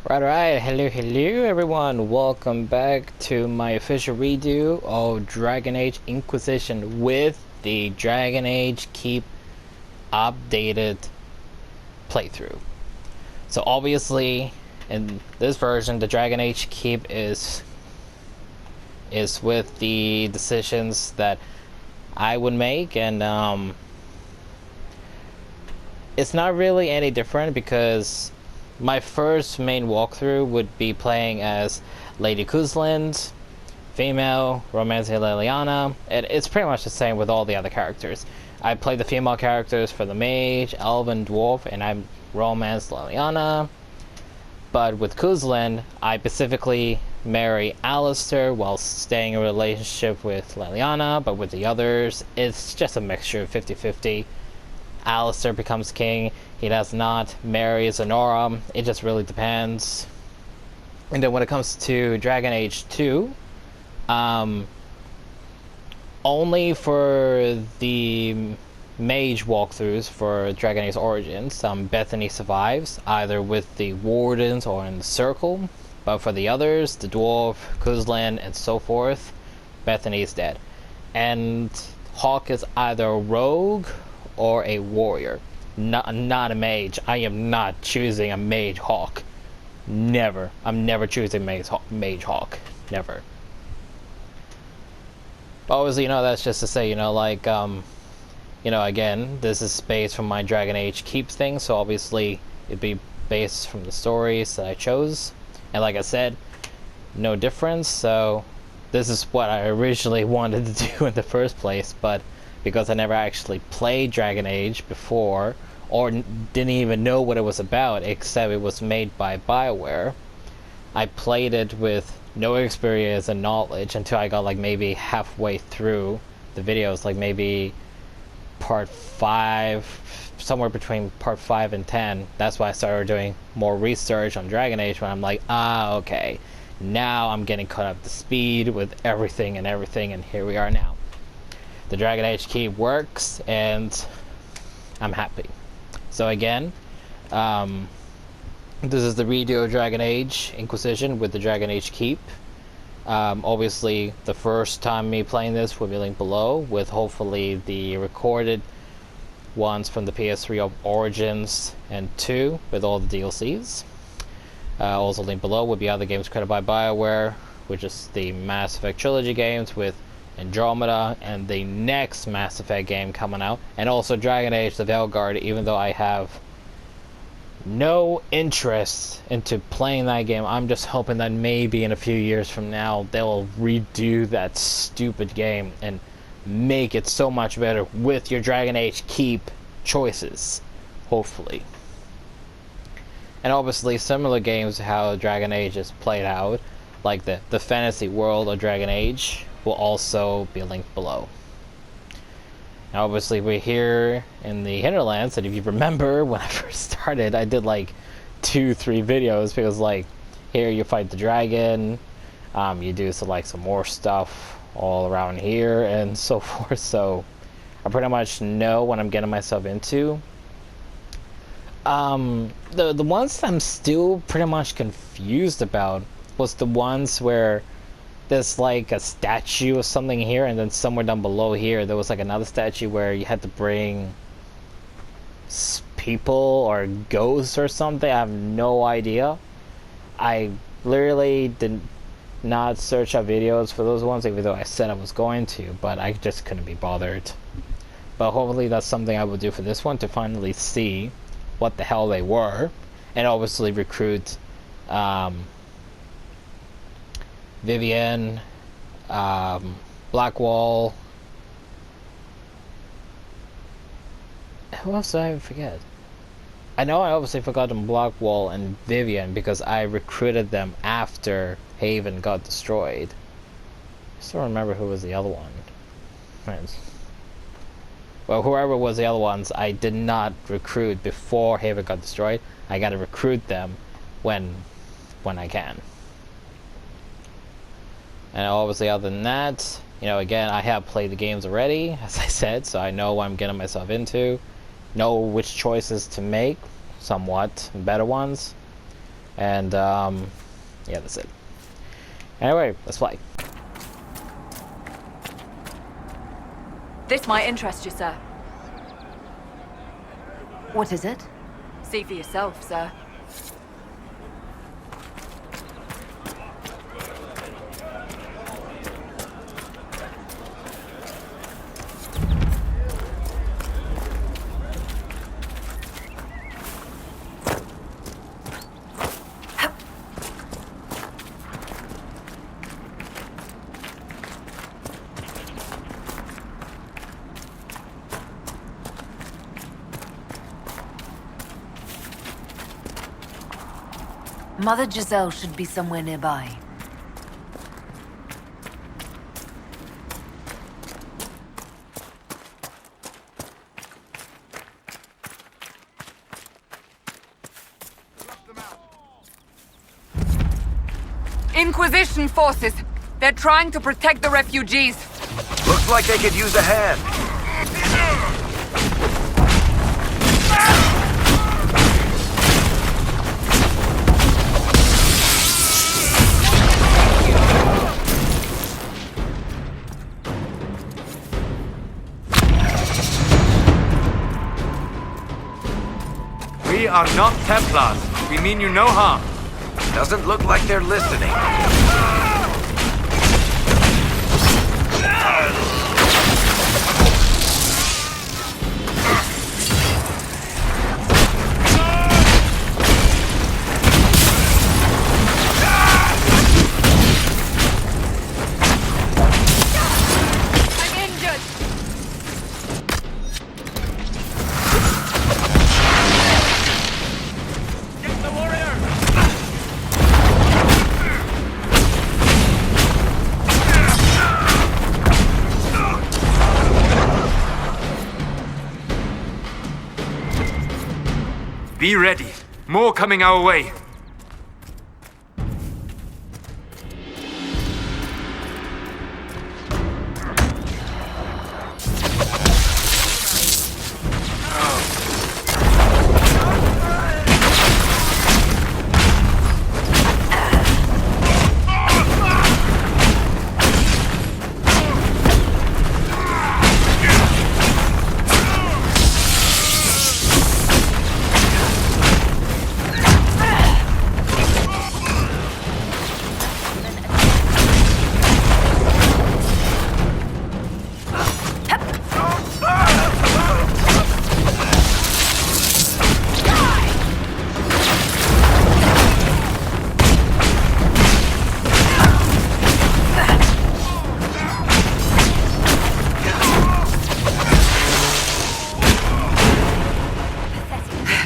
Right, hello everyone, welcome back to my official redo of Dragon Age Inquisition with the Dragon Age Keep updated playthrough. So obviously, in this version, the Dragon Age Keep is with the decisions that I would make, and it's not really any different because my first main walkthrough would be playing as Lady Kuzland, female, romancing Liliana, and it's pretty much the same with all the other characters. I play the female characters for the mage, elf, and dwarf, and I romance Liliana. But with Kuzland, I specifically marry Alistair while staying in a relationship with Liliana, but with the others, it's just a mixture of 50-50. Alistair becomes king, he does not marry Zenora, it just really depends. And then when it comes to Dragon Age 2, only for the mage walkthroughs for Dragon Age Origins, Bethany survives, either with the Wardens or in the Circle, but for the others, the Dwarf, Kuzlan, and so forth, Bethany is dead. And Hawk is either a rogue or a warrior, not a mage. I am not choosing a mage Hawk. Never. I'm never choosing mage Hawk. Never. Obviously, that's just to say, again, this is based from my Dragon Age Keep thing, so obviously it'd be based from the stories that I chose. And like I said, no difference, so this is what I originally wanted to do in the first place, but because I never actually played Dragon Age before, or didn't even know what it was about, except it was made by BioWare, I played it with no experience and knowledge until I got maybe halfway through the videos, maybe part 5, somewhere between part 5 and 10. That's why I started doing more research on Dragon Age, when I'm like, okay, now I'm getting caught up to speed with everything, and here we are now. The Dragon Age Keep works, and I'm happy. So again, this is the redo of Dragon Age Inquisition with the Dragon Age Keep. Obviously, the first time me playing this will be linked below, with hopefully the recorded ones from the PS3 of Origins and 2, with all the DLCs. Also linked below will be other games created by BioWare, which is the Mass Effect Trilogy games with Andromeda, and the next Mass Effect game coming out, and also Dragon Age the Veilguard, even though I have no interest into playing that game. I'm just hoping that maybe in a few years from now they'll redo that stupid game and make it so much better with your Dragon Age Keep choices, hopefully. And obviously similar games to how Dragon Age is played out, like the fantasy world of Dragon Age, will also be linked below. Now obviously we're here in the Hinterlands, and if you remember when I first started, I did 2-3 videos, because here you fight the dragon, you do some more stuff all around here and so forth, so I pretty much know what I'm getting myself into. The ones I'm still pretty much confused about was the ones where there's a statue or something here, and then somewhere down below here there was another statue where you had to bring people or ghosts or something. I have no idea. I literally did not search up videos for those ones, even though I said I was going to, but I just couldn't be bothered. But hopefully that's something I will do for this one, to finally see what the hell they were, and obviously recruit Vivian, Blackwall. Who else did I forget? I know I obviously forgot Blackwall and Vivian because I recruited them after Haven got destroyed. I still remember who was the other one. Well, whoever was the other ones, I did not recruit before Haven got destroyed. I gotta recruit them when I can. And obviously other than that, again, I have played the games already, as I said, so I know what I'm getting myself into. Know which choices to make, somewhat better ones. And yeah, that's it. Anyway, let's play. This might interest you, sir. What is it? See for yourself, sir. Mother Giselle should be somewhere nearby. Inquisition forces! They're trying to protect the refugees! Looks like they could use a hand. We are not Templars. We mean you no harm. Doesn't look like they're listening. I'm injured! Get the warrior! Be ready. More coming our way.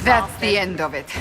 That's the end of it.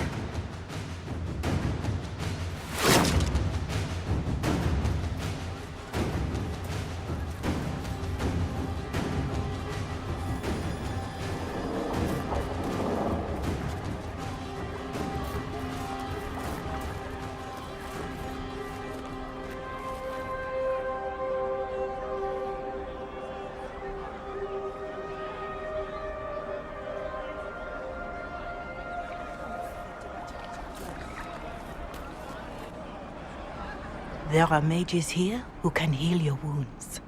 There are mages here who can heal your wounds.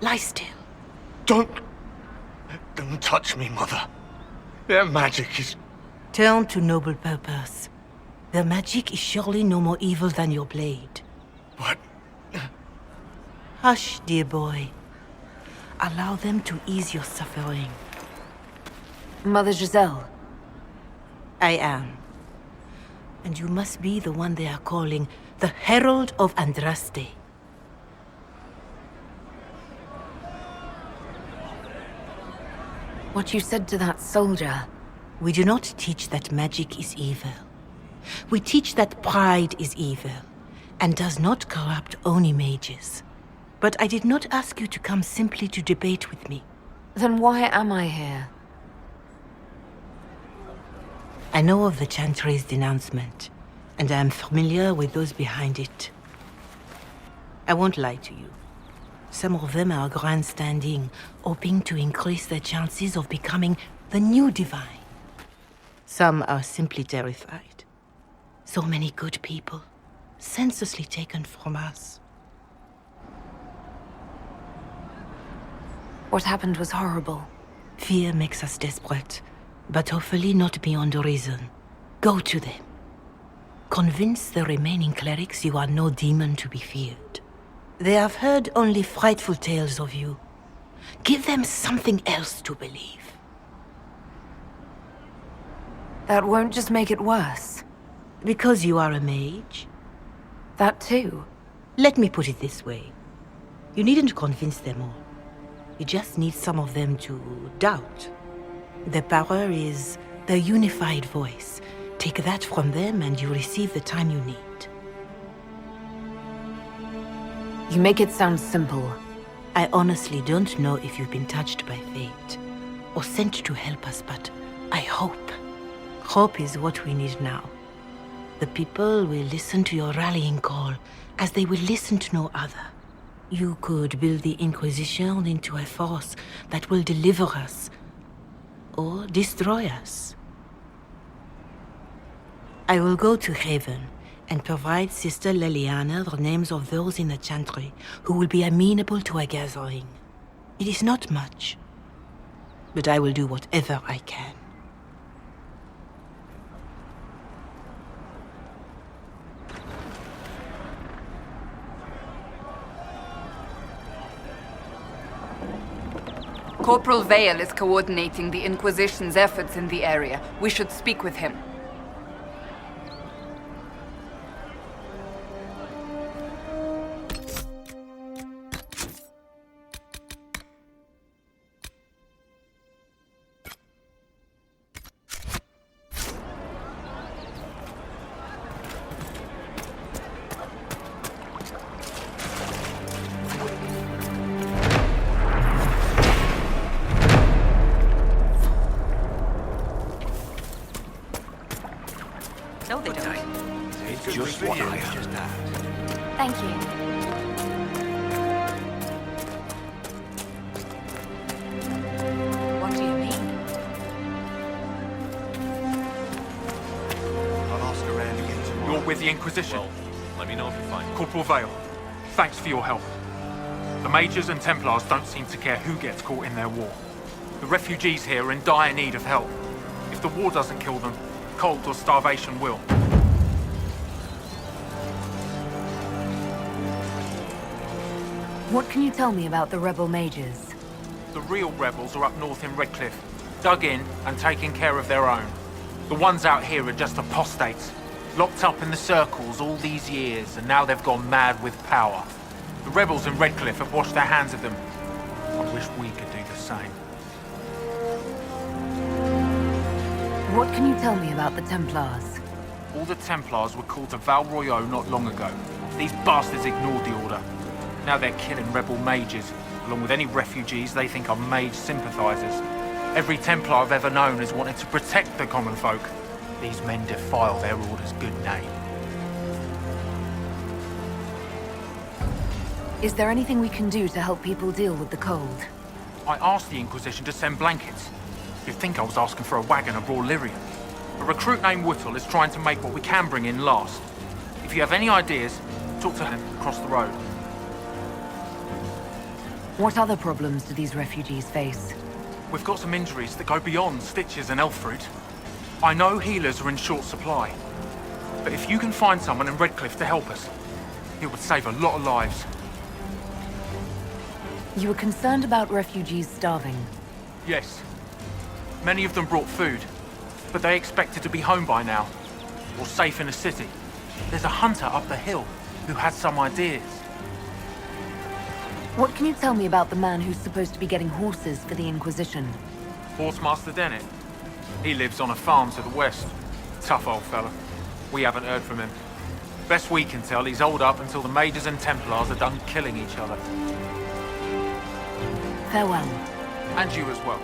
Lie still. Don't touch me, Mother. Their magic is... Turn to noble purpose. Their magic is surely no more evil than your blade. But... Hush, dear boy. Allow them to ease your suffering. Mother Giselle. I am. And you must be the one they are calling the Herald of Andraste. What you said to that soldier. We do not teach that magic is evil. We teach that pride is evil, and does not corrupt only mages. But I did not ask you to come simply to debate with me. Then why am I here? I know of the Chantry's denouncement, and I am familiar with those behind it. I won't lie to you. Some of them are grandstanding, hoping to increase their chances of becoming the new divine. Some are simply terrified. So many good people, senselessly taken from us. What happened was horrible. Fear makes us desperate, but hopefully not beyond reason. Go to them. Convince the remaining clerics you are no demon to be feared. They have heard only frightful tales of you. Give them something else to believe. That won't just make it worse. Because you are a mage? That too. Let me put it this way. You needn't convince them all. You just need some of them to doubt. The power is the unified voice. Take that from them and you receive the time you need. You make it sound simple. I honestly don't know if you've been touched by fate or sent to help us, but I hope. Hope is what we need now. The people will listen to your rallying call as they will listen to no other. You could build the Inquisition into a force that will deliver us or destroy us. I will go to Haven and provide Sister Leliana the names of those in the Chantry who will be amenable to a gathering. It is not much, but I will do whatever I can. Corporal Vale is coordinating the Inquisition's efforts in the area. We should speak with him. No, they don't. It's just what I just had. Thank you. What do you mean? I'll ask around again tomorrow. You're with the Inquisition. Well, let me know if you find it. Corporal Vale, thanks for your help. The Mages and Templars don't seem to care who gets caught in their war. The refugees here are in dire need of help. If the war doesn't kill them, cold or starvation will. What can you tell me about the rebel mages? The real rebels are up north in Redcliffe, dug in and taking care of their own. The ones out here are just apostates, locked up in the circles all these years, and now they've gone mad with power. The rebels in Redcliffe have washed their hands of them. I wish we could do the same. What can you tell me about the Templars? All the Templars were called to Val Royeaux not long ago. These bastards ignored the order. Now they're killing rebel mages, along with any refugees they think are mage sympathizers. Every Templar I've ever known has wanted to protect the common folk. These men defile their order's good name. Is there anything we can do to help people deal with the cold? I asked the Inquisition to send blankets. You'd think I was asking for a wagon of raw lyrium. A recruit named Whittle is trying to make what we can bring in last. If you have any ideas, talk to him across the road. What other problems do these refugees face? We've got some injuries that go beyond stitches and elf fruit. I know healers are in short supply, but if you can find someone in Redcliffe to help us, it would save a lot of lives. You were concerned about refugees starving. Yes. Many of them brought food, but they expected to be home by now, or safe in a city. There's a hunter up the hill who has some ideas. What can you tell me about the man who's supposed to be getting horses for the Inquisition? Horsemaster Dennett. He lives on a farm to the west. Tough old fella. We haven't heard from him. Best we can tell, he's holed up until the Mages and Templars are done killing each other. Farewell. And you as well.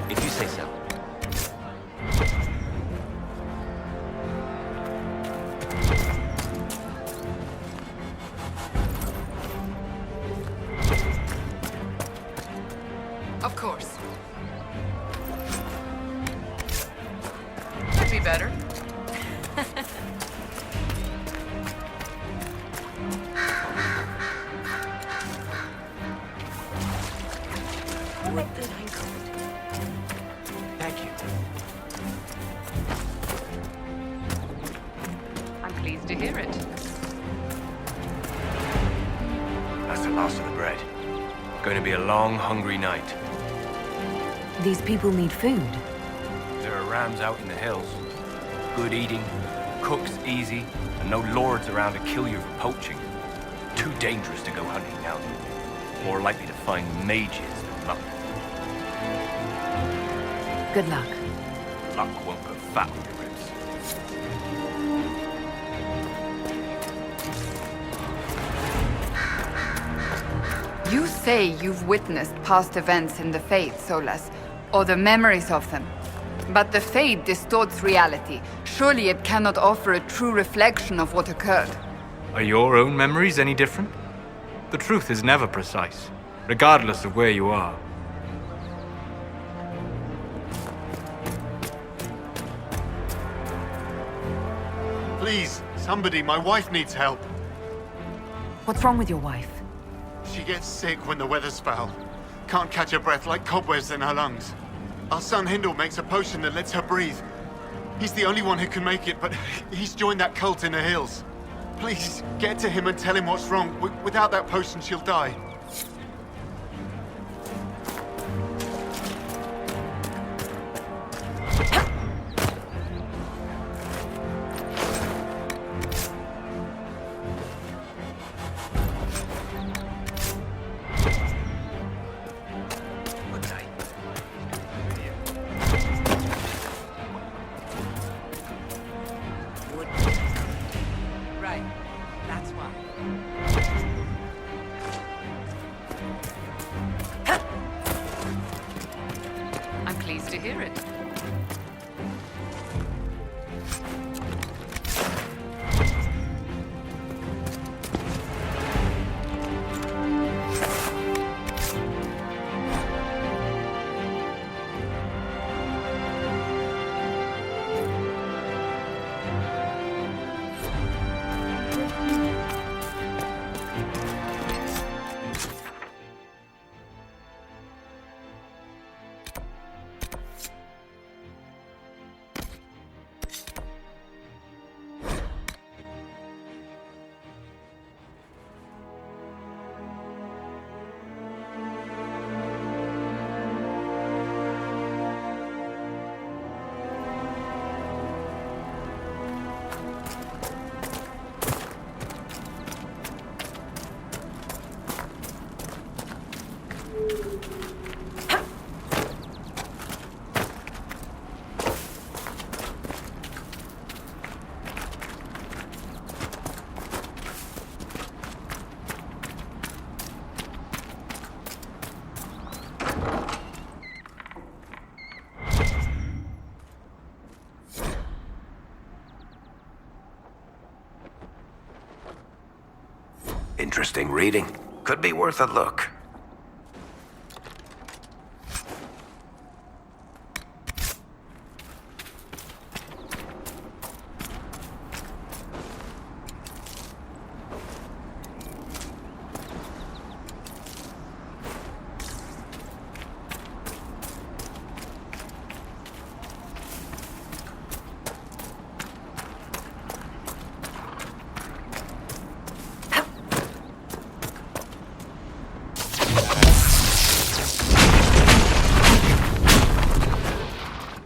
If you say so. Of course. Could be better. Thank you. I'm pleased to hear it. That's the last of the bread. Going to be a long, hungry night. These people need food. There are rams out in the hills. Good eating, cooks easy, and no lords around to kill you for poaching. Too dangerous to go hunting now. More likely to find mages than luck. Good luck. Luck won't put fat on your ribs. You say you've witnessed past events in the Fade, Solas, or the memories of them. But the Fade distorts reality. Surely it cannot offer a true reflection of what occurred. Are your own memories any different? The truth is never precise, regardless of where you are. Please, somebody, my wife needs help. What's wrong with your wife? She gets sick when the weather's foul. Can't catch her breath like cobwebs in her lungs. Our son Hindle makes a potion that lets her breathe. He's the only one who can make it, but he's joined that cult in the hills. Please, get to him and tell him what's wrong. Without that potion, she'll die. Right. That's why. I'm pleased to hear it. Interesting reading. Could be worth a look.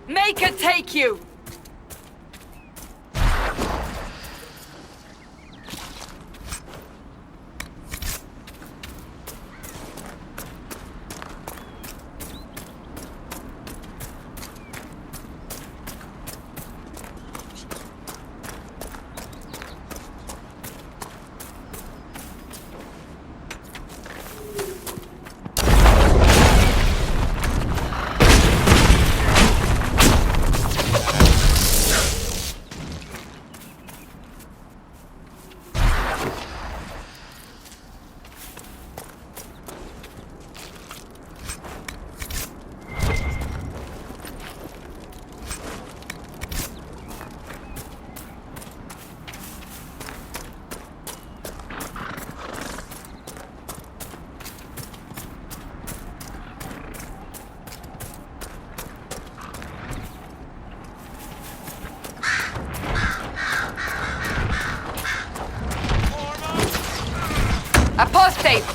Make it take you! safe.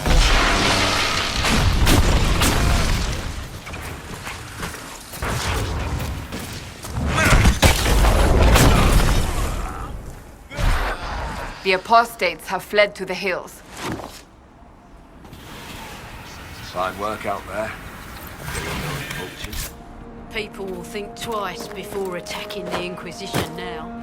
The apostates have fled to the hills. Fine work out there. People will think twice before attacking the Inquisition now.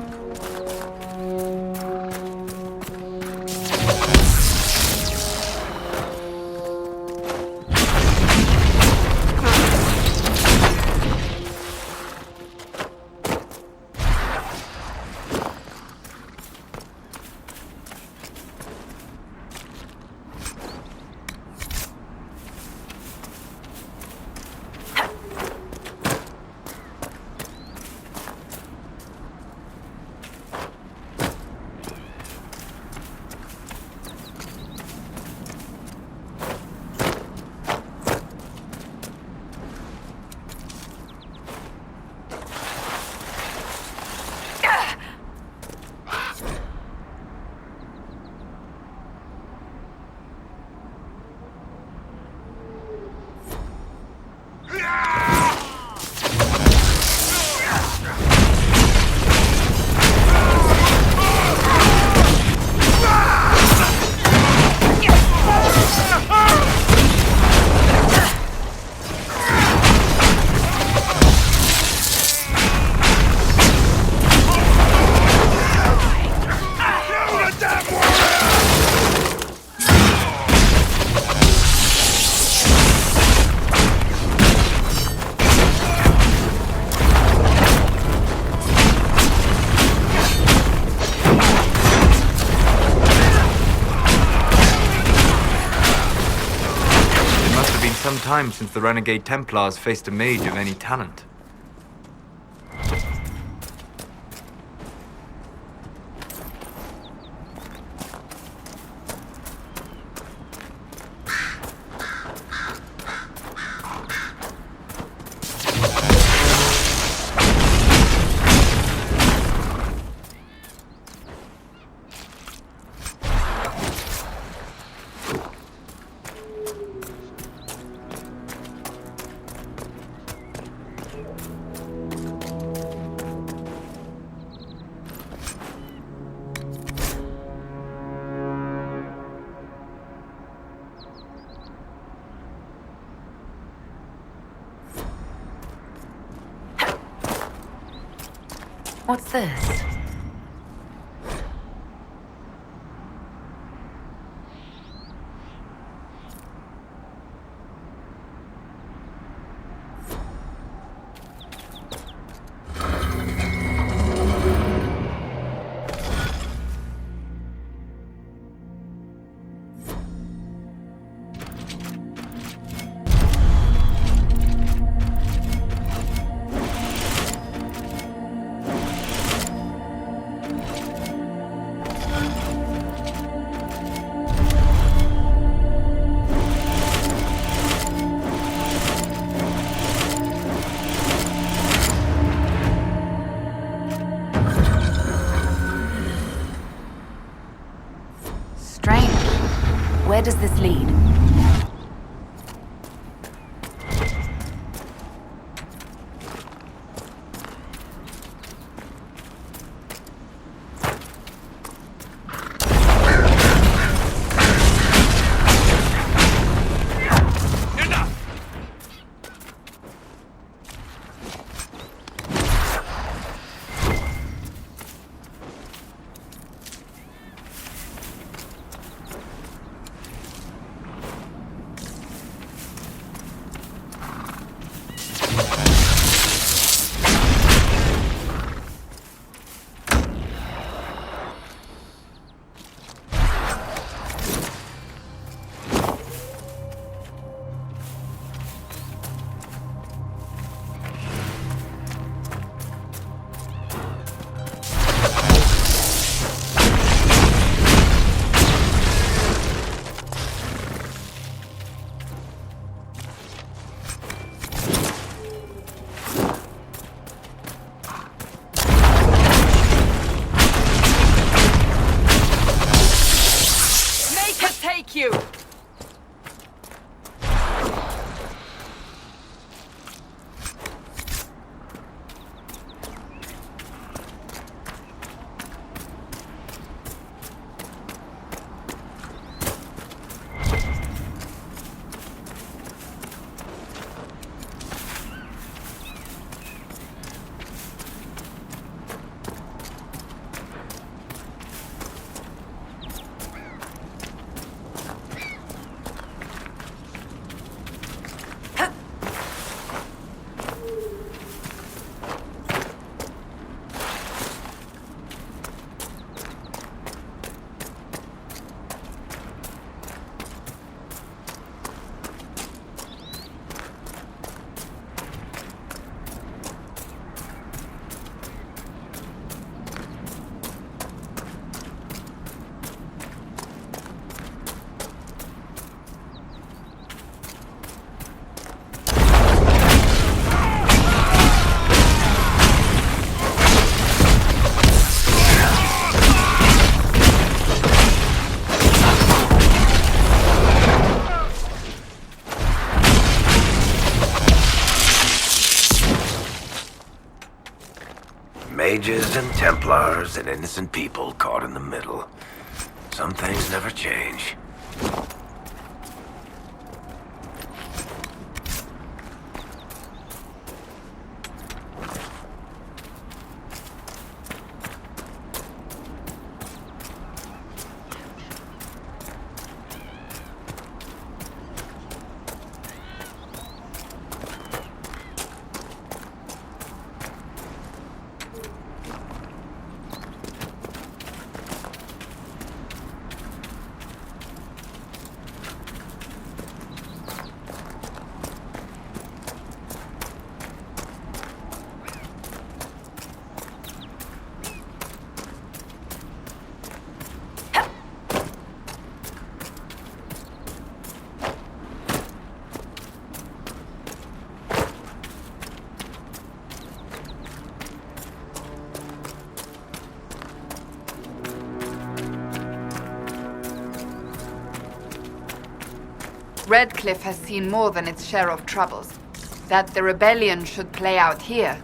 Some time since the renegade Templars faced a mage of any talent. What's this? Where does this lead? Mages and Templars and innocent people caught in the middle. Some things never change. Redcliffe has seen more than its share of troubles. That the rebellion should play out here.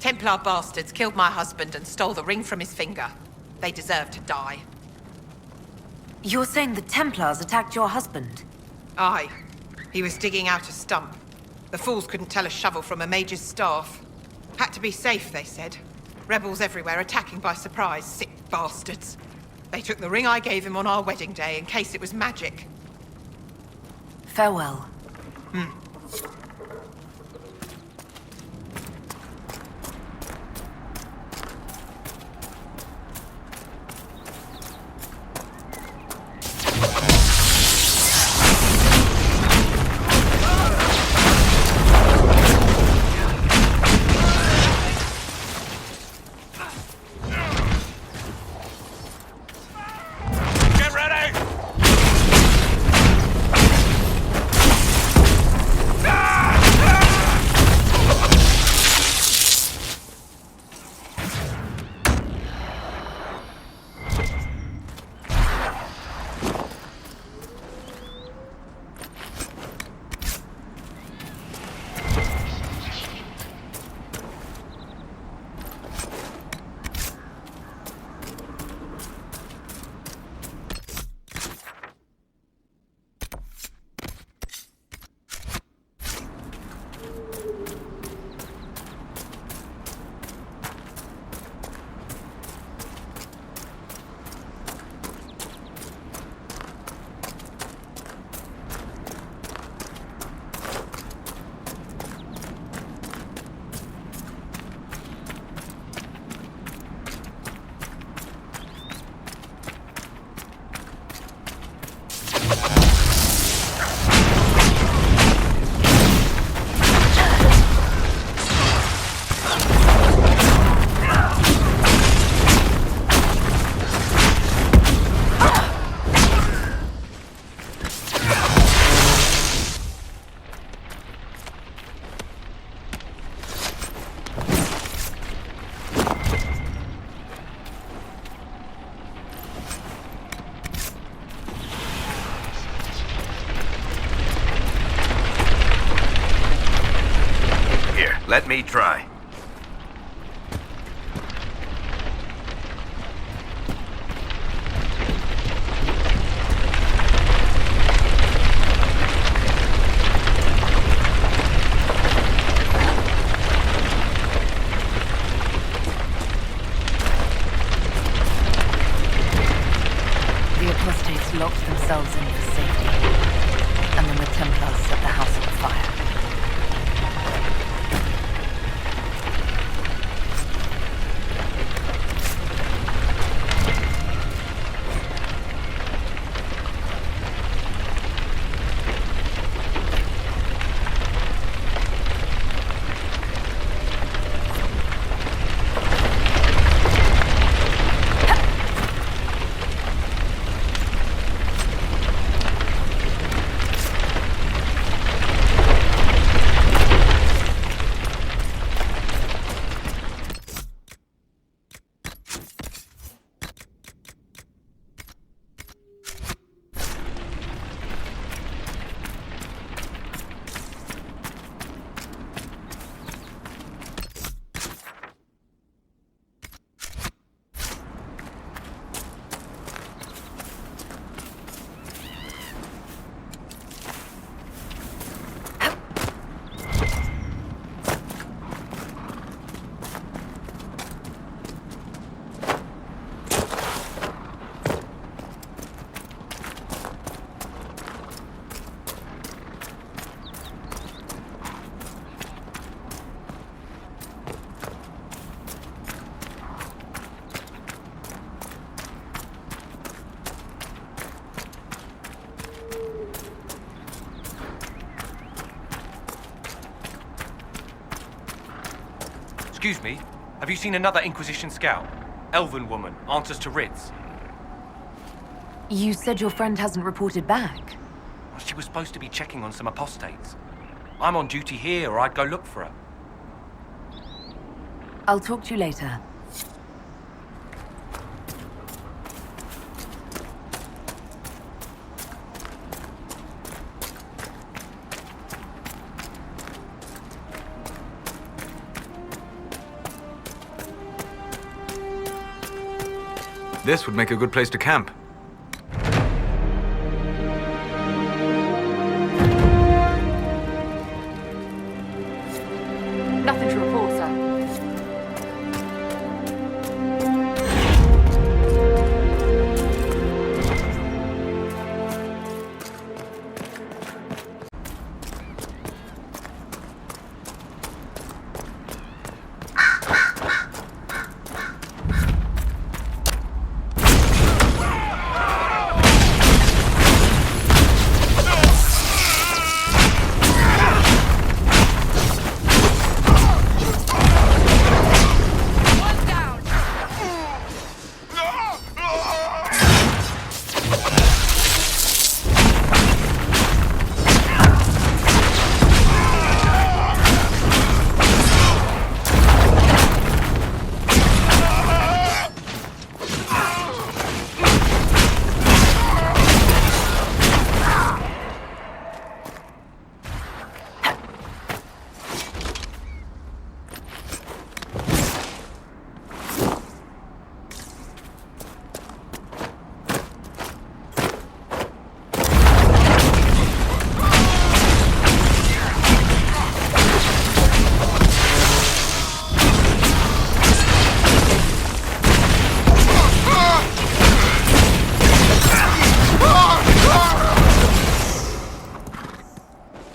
Templar bastards killed my husband and stole the ring from his finger. They deserve to die. You're saying the Templars attacked your husband? Aye. He was digging out a stump. The fools couldn't tell a shovel from a mage's staff. Had to be safe, they said. Rebels everywhere attacking by surprise, sick bastards. They took the ring I gave him on our wedding day in case it was magic. Farewell. Let me try. The apostates locked themselves in for safety, and then the Templars set the house on fire. Excuse me, have you seen another Inquisition scout? Elven woman, answers to writs. You said your friend hasn't reported back. Well, she was supposed to be checking on some apostates. I'm on duty here, or I'd go look for her. I'll talk to you later. This would make a good place to camp. Nothing to report, sir.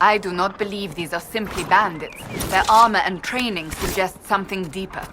I do not believe these are simply bandits. Their armor and training suggest something deeper.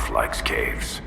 dwarf likes caves.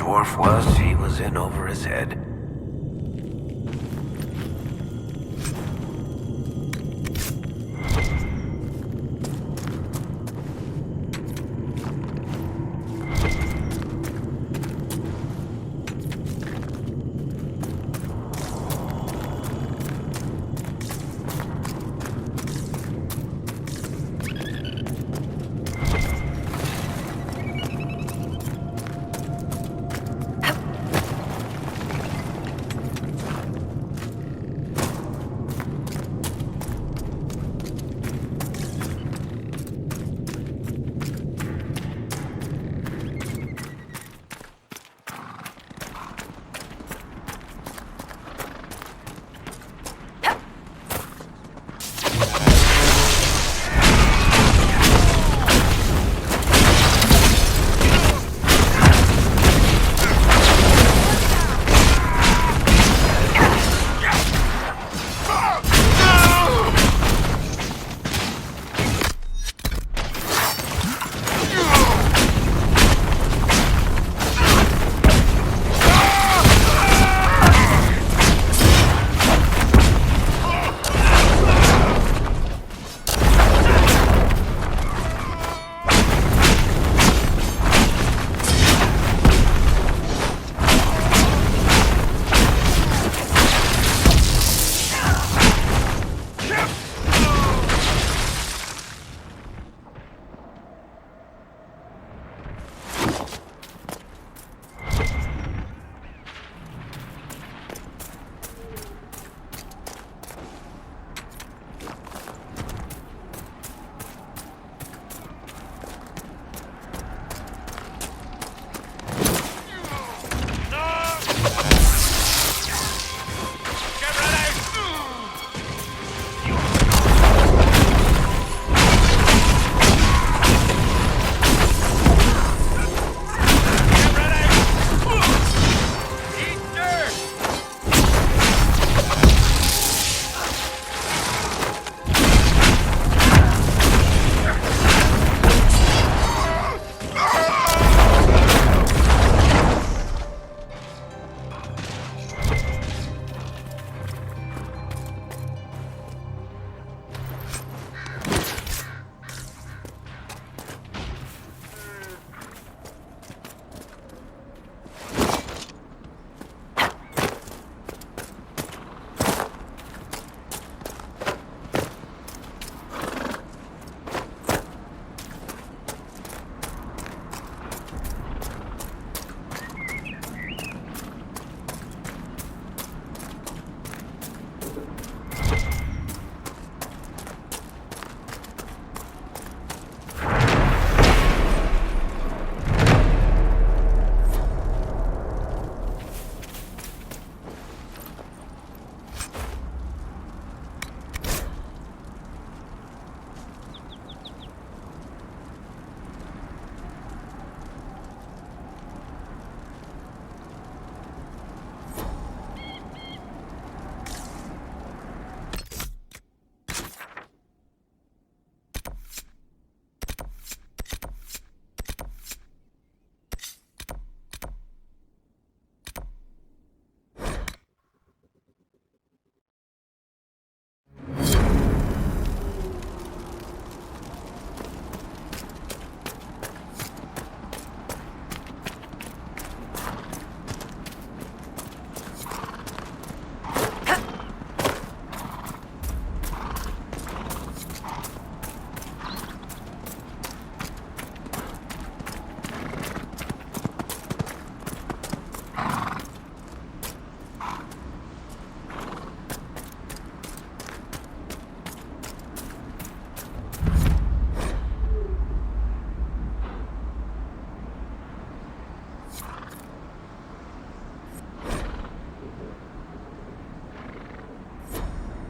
dwarf was, he was in over his head.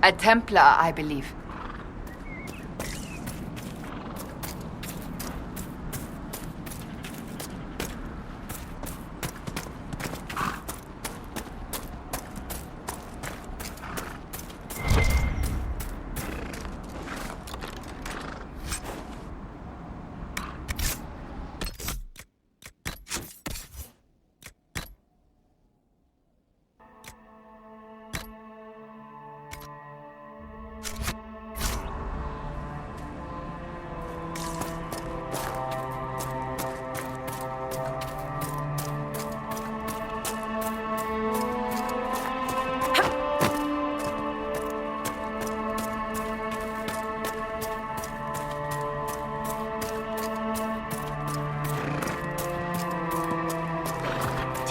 A Templar, I believe.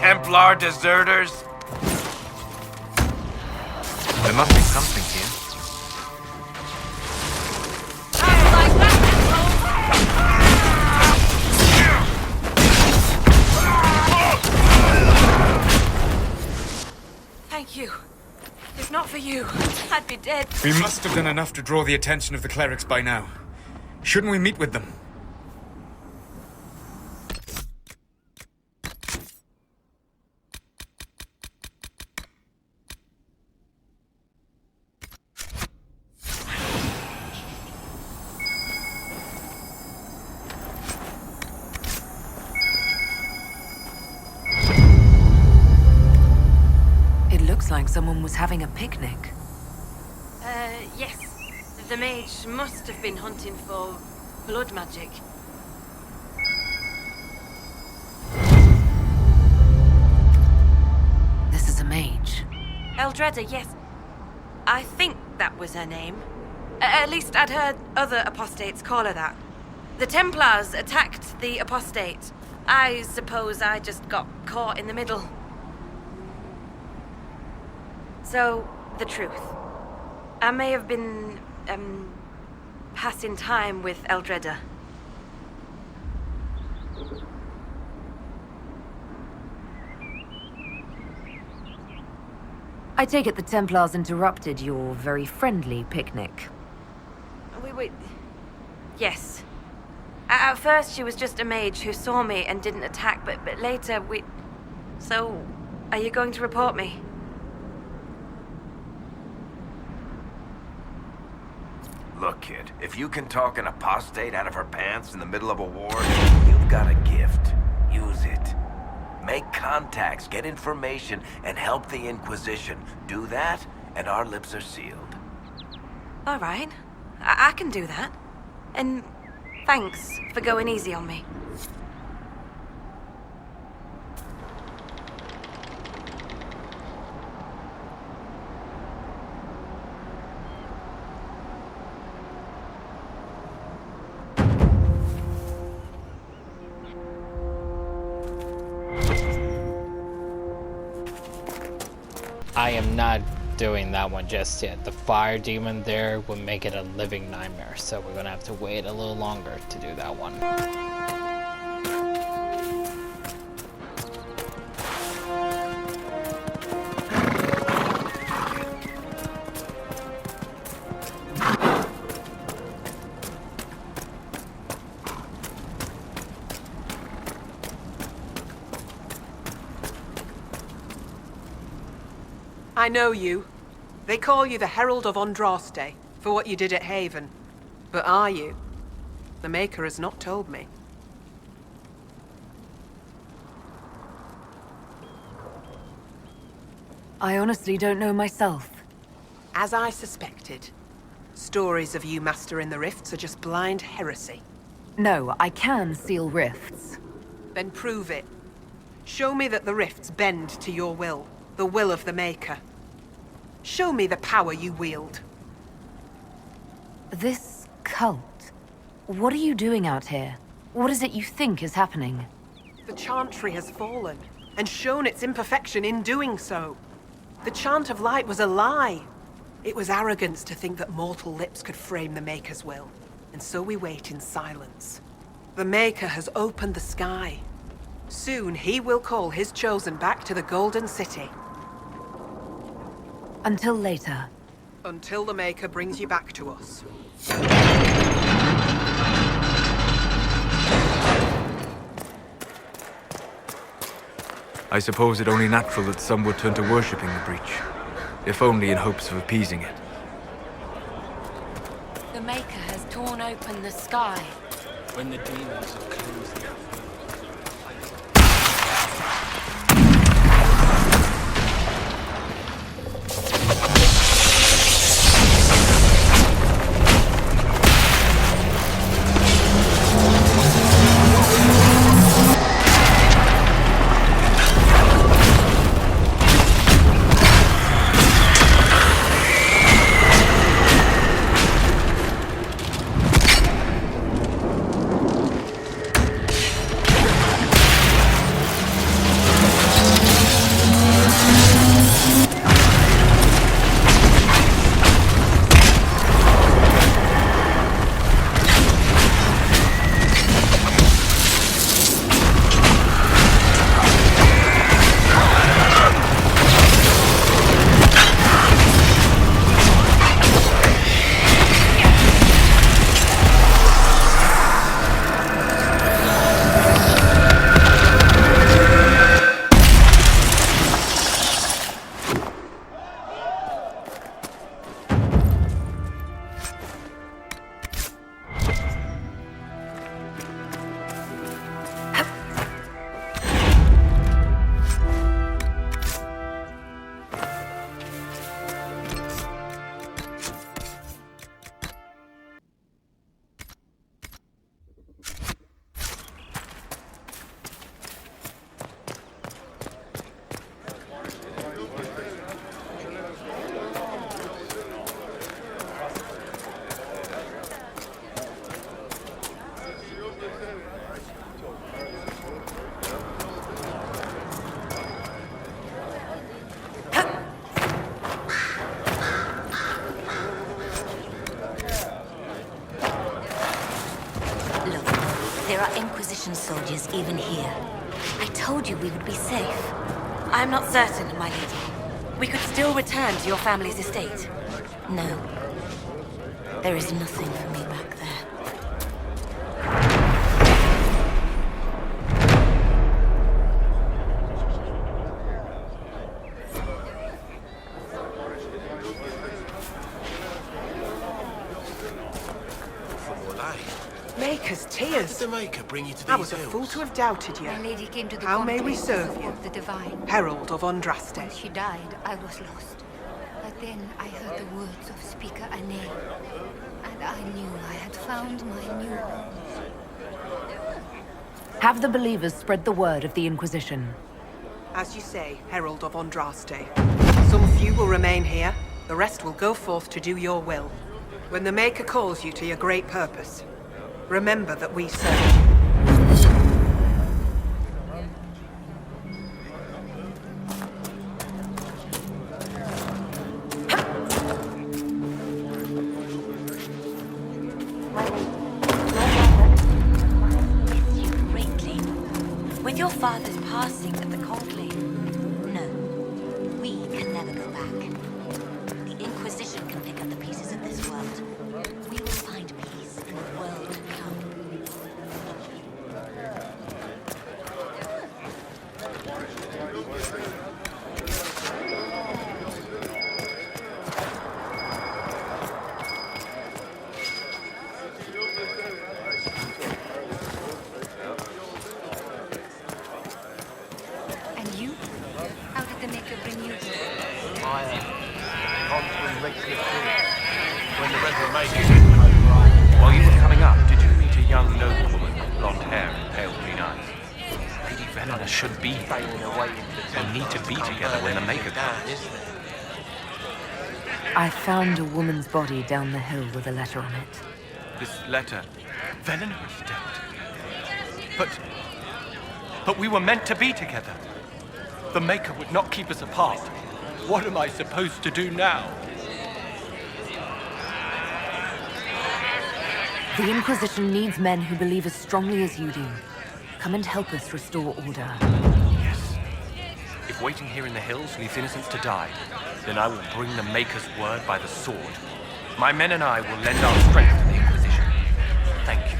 Templar deserters? There must be something here. Thank you. If not for you, I'd be dead. We must have done enough to draw the attention of the clerics by now. Shouldn't we meet with them? It looks like someone was having a picnic. Yes. The mage must have been hunting for blood magic. This is a mage. Eldreda, yes. I think that was her name. At least I'd heard other apostates call her that. The Templars attacked the apostate. I suppose I just got caught in the middle. So, the truth. I may have been, passing time with Eldreda. I take it the Templars interrupted your very friendly picnic. Wait. Yes. At first, she was just a mage who saw me and didn't attack, but later we... So, are you going to report me? Look, kid, if you can talk an apostate out of her pants in the middle of a war, you've got a gift. Use it. Make contacts, get information, and help the Inquisition. Do that, and our lips are sealed. All right. I can do that. And thanks for going easy on me. I am not doing that one just yet. The fire demon there will make it a living nightmare, so we're gonna have to wait a little longer to do that one. I know you. They call you the Herald of Andraste for what you did at Haven. But are you? The Maker has not told me. I honestly don't know myself. As I suspected. Stories of you mastering the rifts are just blind heresy. No, I can seal rifts. Then prove it. Show me that the rifts bend to your will, the will of the Maker. Show me the power you wield. This cult. What are you doing out here? What is it you think is happening? The Chantry has fallen, and shown its imperfection in doing so. The Chant of Light was a lie. It was arrogance to think that mortal lips could frame the Maker's will, and so we wait in silence. The Maker has opened the sky. Soon he will call his chosen back to the Golden City. Until later. Until the Maker brings you back to us. I suppose it only natural that some would turn to worshipping the breach, if only in hopes of appeasing it. The Maker has torn open the sky. When the demons have closed the soldiers even here. I told you we would be safe. I'm not certain, my lady. We could still return to your family's estate. No. There is nothing for me back there. Maker's tears. Did the Maker bring you to I these was a hills? fool to have doubted you. My lady came to the How may we confluence serve you? of the divine. Herald of Andraste. When she died, I was lost. But then I heard the words of Speaker Ane, and I knew I had found my new home. Have the believers spread the word of the Inquisition. As you say, Herald of Andraste. Some few will remain here. The rest will go forth to do your will. When the Maker calls you to your great purpose, remember that we serve you. With your father's passing at the conclave, no, we can never go back. The Inquisition can pick up the pieces of this world. We will find peace in the world to come. And you? How did the Maker bring you here? When the Rebel Maker while you were coming up, did you meet a young noblewoman with blonde hair and pale green eyes? Lady Venona should be here. They'll need to be together when the Maker comes. I found a woman's body down the hill with a letter on it. This letter, Venona is dead. But we were meant to be together. The Maker would not keep us apart. What am I supposed to do now? The Inquisition needs men who believe as strongly as you do. Come and help us restore order. Yes. If waiting here in the hills leaves innocents to die, then I will bring the Maker's word by the sword. My men and I will lend our strength to the Inquisition. Thank you.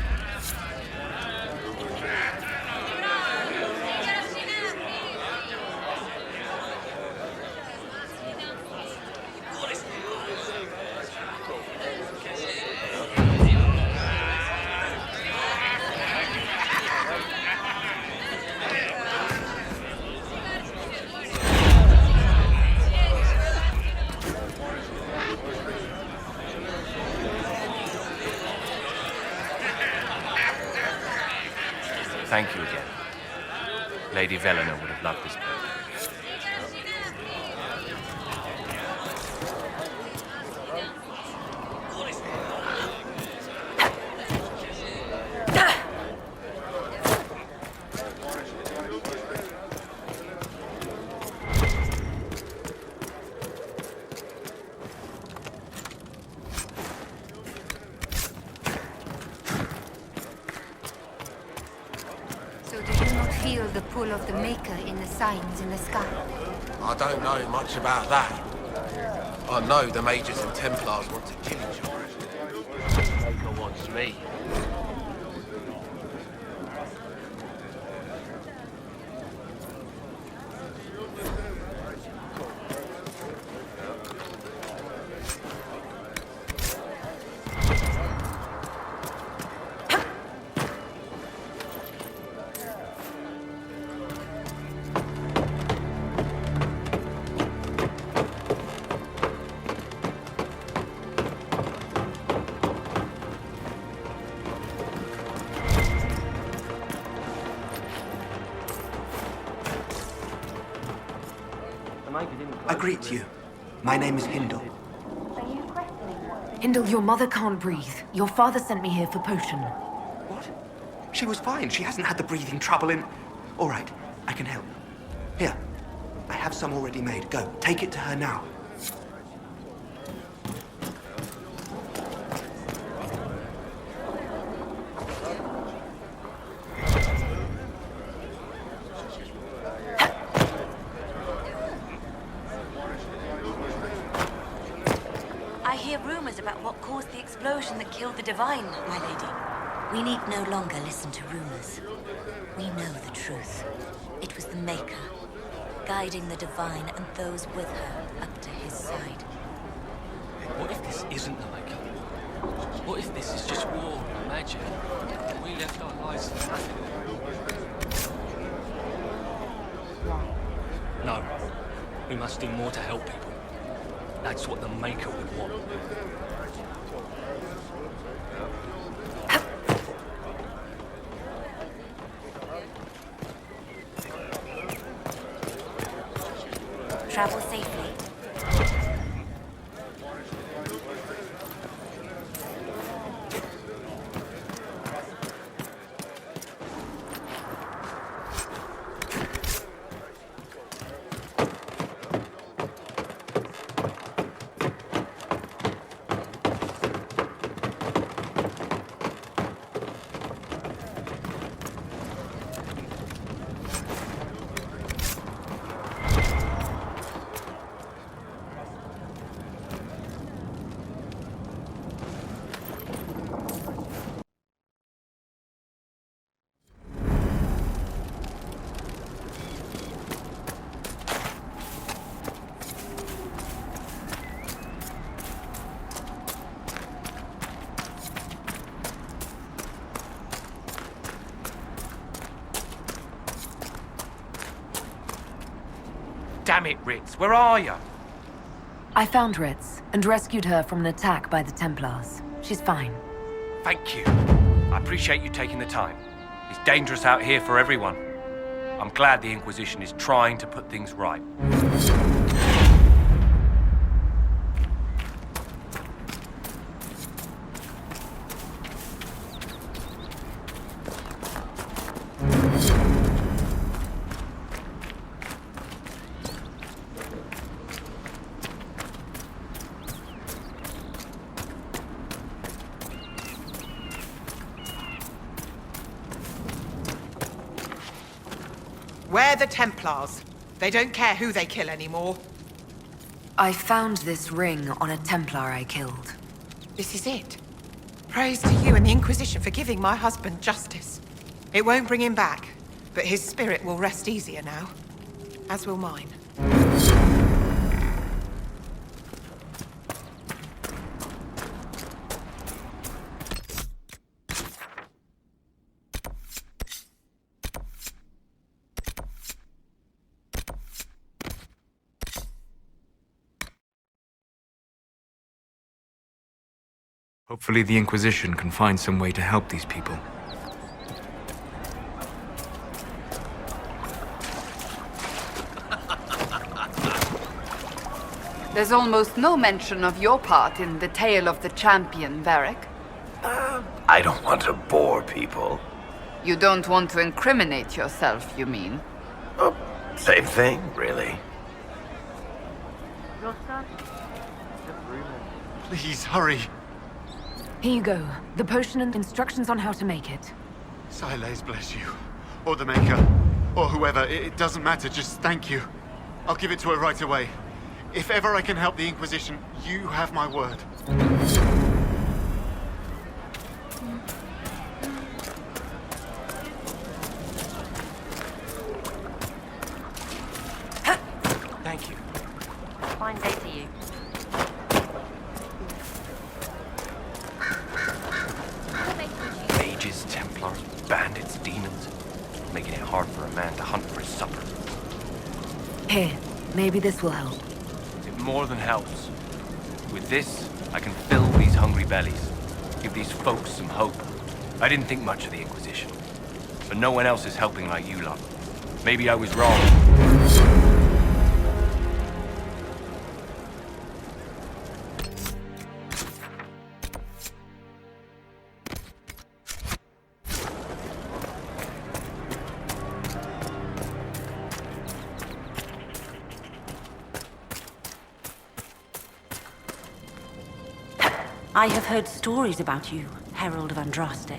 Thank you again. Lady Velena would have loved this place. So do you not feel the pull of the Maker in the signs in the sky? I don't know much about that. I know the Mages and Templars want to kill each other. The Maker wants me. I greet you. My name is Hindle. Hindle, your mother can't breathe. Your father sent me here for potion. What? She was fine. She hasn't had the breathing trouble in... All right, I can help. Here, I have some already made. Go, take it to her now. I hear rumors about what caused the explosion that killed the Divine, my lady. We need no longer listen to rumors. We know the truth. It was the Maker, guiding the Divine and those with her up to his side. What if this isn't the Maker? What if this is just war and magic? We left our lives for nothing. No. We must do more to help people. That's what the Maker would want. Travel safely. Damn it, Ritz, where are you? I found Ritz and rescued her from an attack by the Templars. She's fine. Thank you. I appreciate you taking the time. It's dangerous out here for everyone. I'm glad the Inquisition is trying to put things right. We're the Templars. They don't care who they kill anymore. I found this ring on a Templar I killed. This is it. Praise to you and the Inquisition for giving my husband justice. It won't bring him back, but his spirit will rest easier now. As will mine. Hopefully the Inquisition can find some way to help these people. There's almost no mention of your part in the tale of the champion, Varric. I don't want to bore people. You don't want to incriminate yourself, you mean? Oh, same thing, really. Please, hurry. Here you go. The potion and instructions on how to make it. Silas bless you. Or the Maker. Or whoever. It doesn't matter. Just thank you. I'll give it to her right away. If ever I can help the Inquisition, you have my word. Thank you. Fine day to you. Mages, Templars, bandits, demons. Making it hard for a man to hunt for his supper. Here, maybe this will help. It more than helps. With this, I can fill these hungry bellies. Give these folks some hope. I didn't think much of the Inquisition. But no one else is helping like you lot. Maybe I was wrong. I have heard stories about you, Herald of Andraste.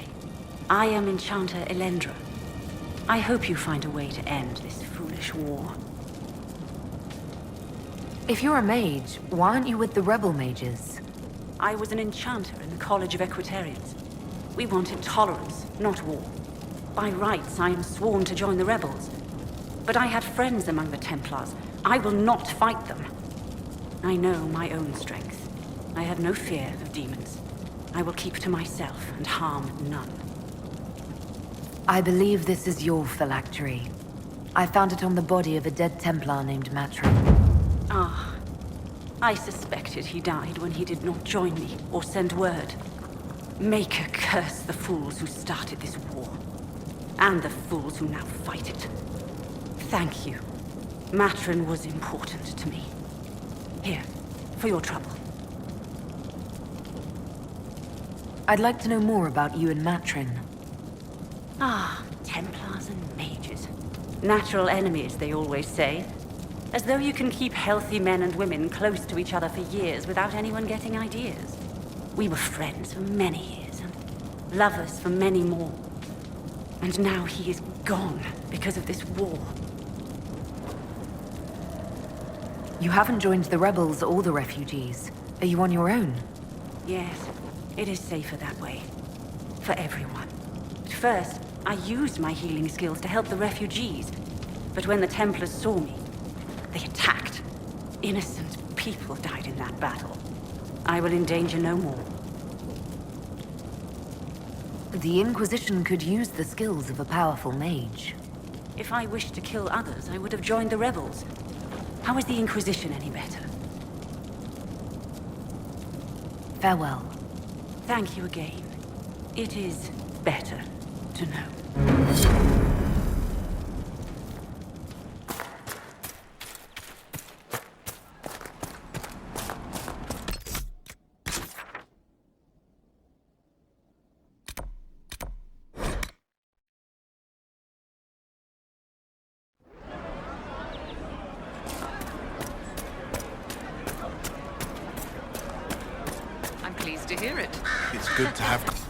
I am Enchanter Elendra. I hope you find a way to end this foolish war. If you're a mage, why aren't you with the rebel mages? I was an enchanter in the College of Equitarians. We wanted tolerance, not war. By rights, I am sworn to join the rebels. But I had friends among the Templars. I will not fight them. I know my own strength. I have no fear of demons. I will keep to myself and harm none. I believe this is your phylactery. I found it on the body of a dead Templar named Matron. Ah. I suspected he died when he did not join me or send word. Maker curse the fools who started this war. And the fools who now fight it. Thank you. Matron was important to me. Here, for your trouble. I'd like to know more about you and Matron. Ah, Templars and mages. Natural enemies, they always say. As though you can keep healthy men and women close to each other for years without anyone getting ideas. We were friends for many years, and lovers for many more. And now he is gone because of this war. You haven't joined the rebels or the refugees. Are you on your own? Yes, it is safer that way. For everyone. At first, I used my healing skills to help the refugees. But when the Templars saw me, they attacked. Innocent people died in that battle. I will endanger no more. The Inquisition could use the skills of a powerful mage. If I wished to kill others, I would have joined the rebels. How is the Inquisition any better? Farewell. Thank you again. It is better to know. To hear it. It's good to have...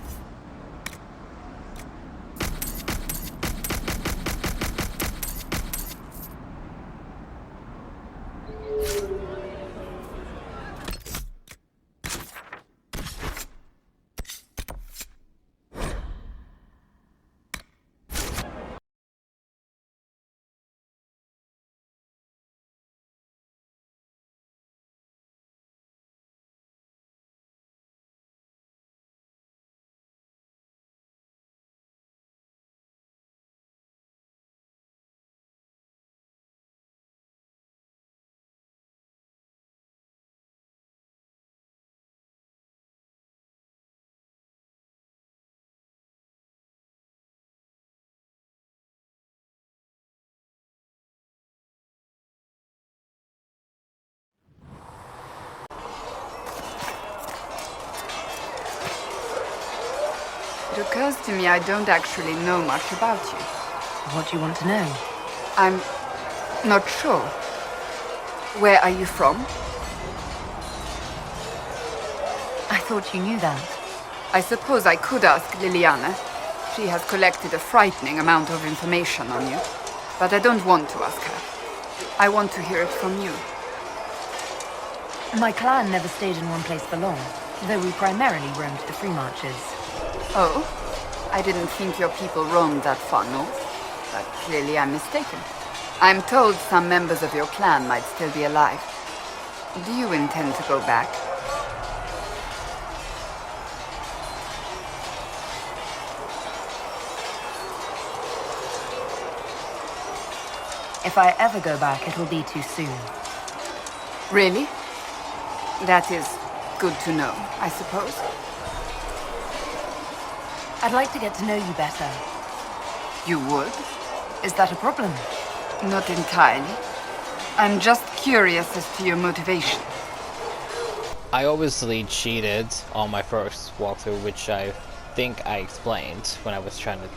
It occurs to me I don't actually know much about you. What do you want to know? I'm not sure. Where are you from? I thought you knew that. I suppose I could ask Liliana. She has collected a frightening amount of information on you. But I don't want to ask her. I want to hear it from you. My clan never stayed in one place for long, though we primarily roamed the free marches. Oh? I didn't think your people roamed that far north, but clearly I'm mistaken. I'm told some members of your clan might still be alive. Do you intend to go back? If I ever go back, it will be too soon. Really? That is good to know, I suppose. I'd like to get to know you better. You would? Is that a problem? Not entirely. I'm just curious as to your motivation. I obviously cheated on my first walkthrough, which I think I explained when I was trying to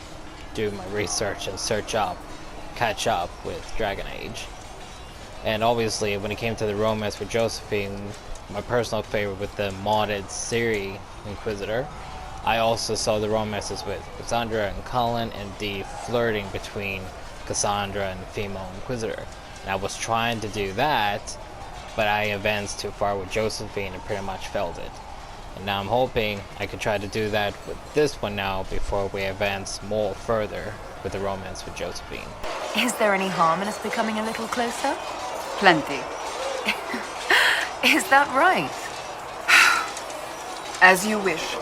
do my research and catch up with Dragon Age. And obviously when it came to the romance with Josephine, my personal favorite with the modded Ciri Inquisitor, I also saw the romances with Cassandra and Colin and the flirting between Cassandra and the female Inquisitor. And I was trying to do that, but I advanced too far with Josephine and pretty much failed it. And now I'm hoping I could try to do that with this one now before we advance more further with the romance with Josephine. Is there any harm in us becoming a little closer? Plenty. Is that right? As you wish.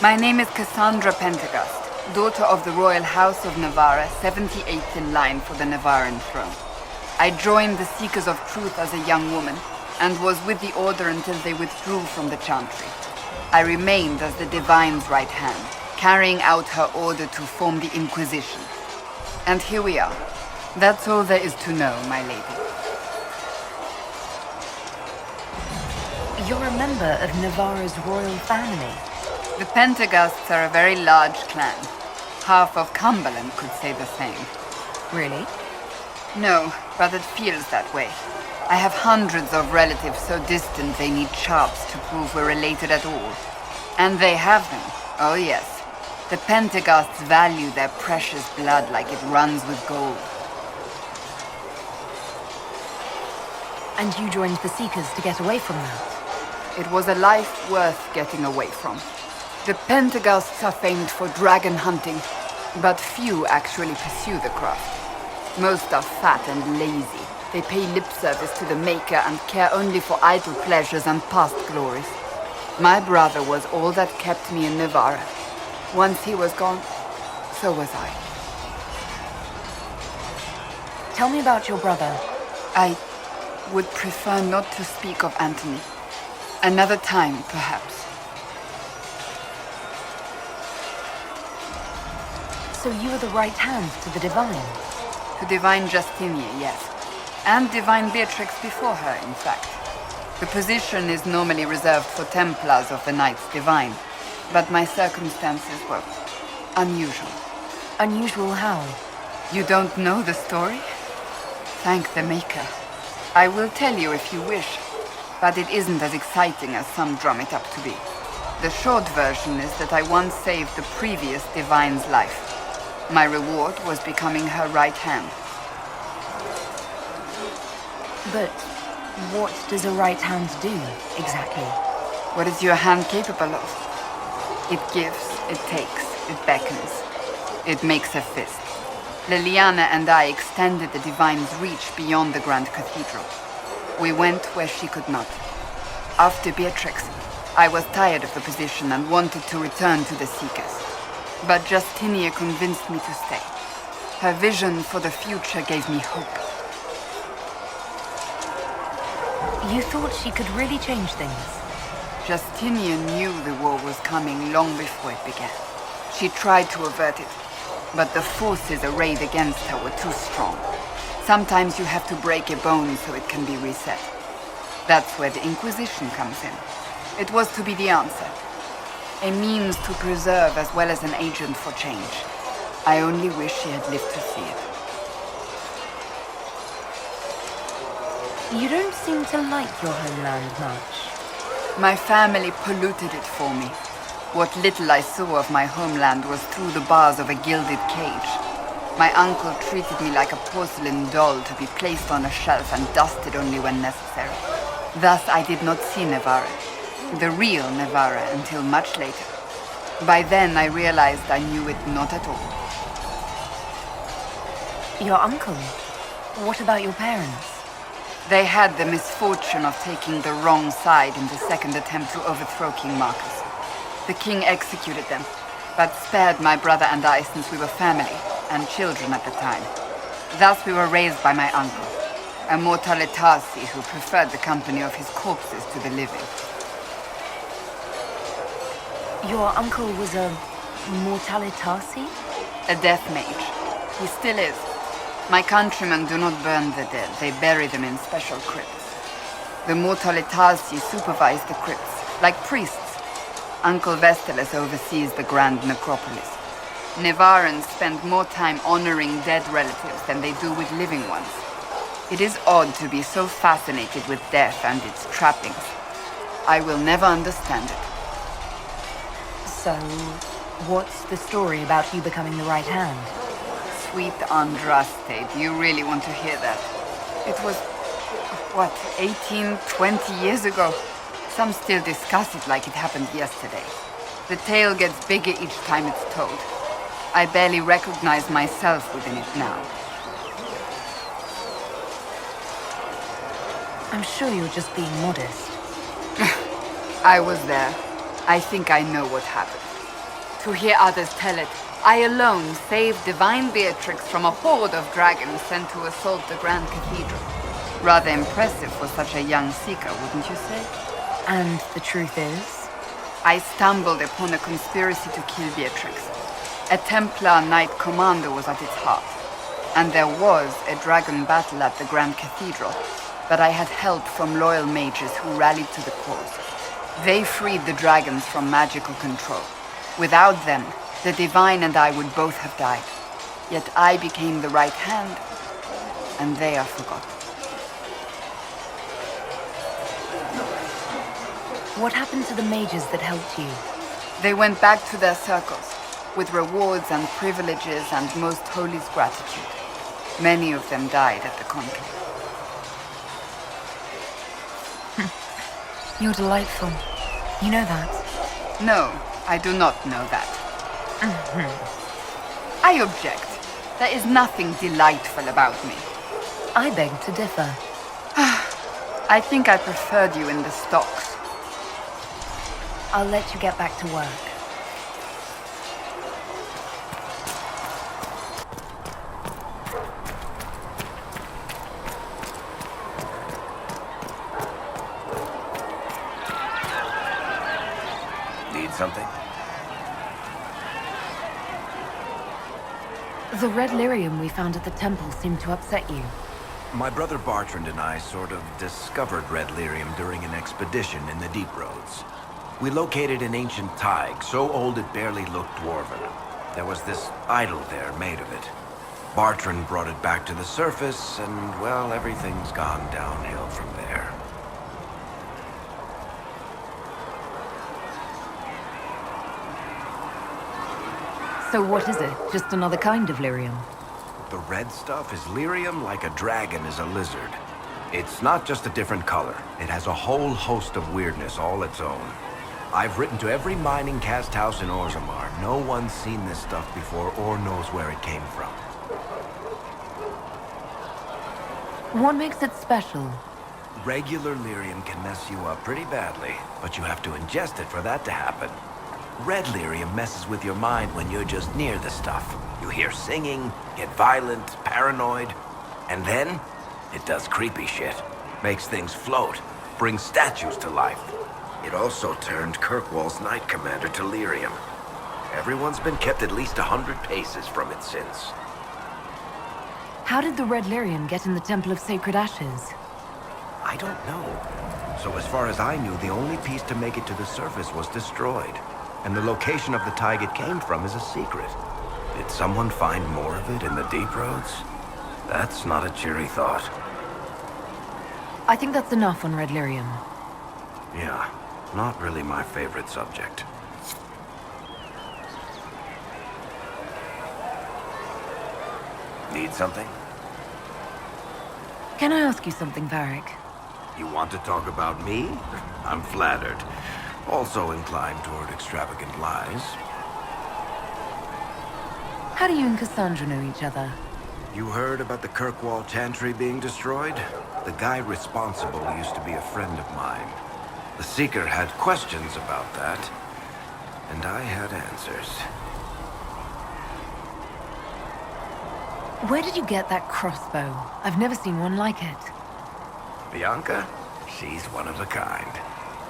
My name is Cassandra Pentegast, daughter of the Royal House of Navarra, 78th in line for the Navarran throne. I joined the Seekers of Truth as a young woman, and was with the Order until they withdrew from the Chantry. I remained as the Divine's right hand, carrying out her order to form the Inquisition. And here we are. That's all there is to know, my lady. You're a member of Navarra's royal family. The Pentegasts are a very large clan. Half of Cumberland could say the same. Really? No, but it feels that way. I have hundreds of relatives so distant they need charts to prove we're related at all. And they have them. Oh yes. The Pentegasts value their precious blood like it runs with gold. And you joined the Seekers to get away from that? It was a life worth getting away from. The Pentegasts are famed for dragon hunting, but few actually pursue the craft. Most are fat and lazy. They pay lip service to the Maker and care only for idle pleasures and past glories. My brother was all that kept me in Navarra. Once he was gone, so was I. Tell me about your brother. I would prefer not to speak of Anthony. Another time, perhaps. So you were the right hand to the Divine? To Divine Justinia, yes. And Divine Beatrix before her, in fact. The position is normally reserved for Templars of the Knights Divine, but my circumstances were unusual. Unusual how? You don't know the story? Thank the Maker. I will tell you if you wish, but it isn't as exciting as some drum it up to be. The short version is that I once saved the previous Divine's life. My reward was becoming her right hand. But what does a right hand do, exactly? What is your hand capable of? It gives, it takes, it beckons. It makes a fist. Liliana and I extended the Divine's reach beyond the Grand Cathedral. We went where she could not. After Beatrix, I was tired of the position and wanted to return to the Seekers. But Justinia convinced me to stay. Her vision for the future gave me hope. You thought she could really change things? Justinia knew the war was coming long before it began. She tried to avert it, but the forces arrayed against her were too strong. Sometimes you have to break a bone so it can be reset. That's where the Inquisition comes in. It was to be the answer. A means to preserve as well as an agent for change. I only wish she had lived to see it. You don't seem to like your homeland much. My family polluted it for me. What little I saw of my homeland was through the bars of a gilded cage. My uncle treated me like a porcelain doll to be placed on a shelf and dusted only when necessary. Thus I did not see Navarra, the real Navarra, until much later. By then I realized I knew it not at all. Your uncle? What about your parents? They had the misfortune of taking the wrong side in the second attempt to overthrow King Marcus. The king executed them, but spared my brother and I since we were family and children at the time. Thus we were raised by my uncle, a Mortalitasi who preferred the company of his corpses to the living. Your uncle was a Mortalitasi? A death mage. He still is. My countrymen do not burn the dead, they bury them in special crypts. The Mortalitasi supervise the crypts, like priests. Uncle Vestalis oversees the grand necropolis. Navarrans spend more time honoring dead relatives than they do with living ones. It is odd to be so fascinated with death and its trappings. I will never understand it. So, what's the story about you becoming the right hand? Sweet Andraste, do you really want to hear that? It was, what, 18, 20 years ago? Some still discuss it like it happened yesterday. The tale gets bigger each time it's told. I barely recognize myself within it now. I'm sure you're just being modest. I was there. I think I know what happened. To hear others tell it, I alone saved Divine Beatrix from a horde of dragons sent to assault the Grand Cathedral. Rather impressive for such a young seeker, wouldn't you say? And the truth is? I stumbled upon a conspiracy to kill Beatrix. A Templar Knight Commander was at its heart. And there was a dragon battle at the Grand Cathedral. But I had help from loyal mages who rallied to the cause. They freed the dragons from magical control. Without them, the Divine and I would both have died. Yet I became the right hand, and they are forgotten. What happened to the mages that helped you? They went back to their circles, with rewards and privileges and most holi's gratitude. Many of them died at the conclave. You're delightful. You know that? No, I do not know that. I object. There is nothing delightful about me. I beg to differ. I think I preferred you in the stocks. I'll let you get back to work. Need something? The red lyrium we found at the temple seemed to upset you. My brother Bartrand and I sort of discovered red lyrium during an expedition in the Deep Roads. We located an ancient thaig, so old it barely looked dwarven. There was this idol there made of it. Bartrand brought it back to the surface, and, well, everything's gone downhill from there. So what is it? Just another kind of lyrium? The red stuff is lyrium like a dragon is a lizard. It's not just a different color. It has a whole host of weirdness all its own. I've written to every mining cast house in Orzammar. No one's seen this stuff before or knows where it came from. What makes it special? Regular lyrium can mess you up pretty badly, but you have to ingest it for that to happen. Red lyrium messes with your mind when you're just near the stuff. You hear singing, get violent, paranoid, and then it does creepy shit. Makes things float, brings statues to life. It also turned Kirkwall's Knight Commander to lyrium. Everyone's been kept at least 100 paces from it since. How did the red lyrium get in the Temple of Sacred Ashes? I don't know. So as far as I knew, the only piece to make it to the surface was destroyed. And the location of the thaig it came from is a secret. Did someone find more of it in the Deep Roads? That's not a cheery thought. I think that's enough on red lyrium. Yeah, not really my favorite subject. Need something? Can I ask you something, Varric? You want to talk about me? I'm flattered. Also inclined toward extravagant lies. How do you and Cassandra know each other? You heard about the Kirkwall Chantry being destroyed? The guy responsible used to be a friend of mine. The Seeker had questions about that, and I had answers. Where did you get that crossbow? I've never seen one like it. Bianca? She's one of a kind.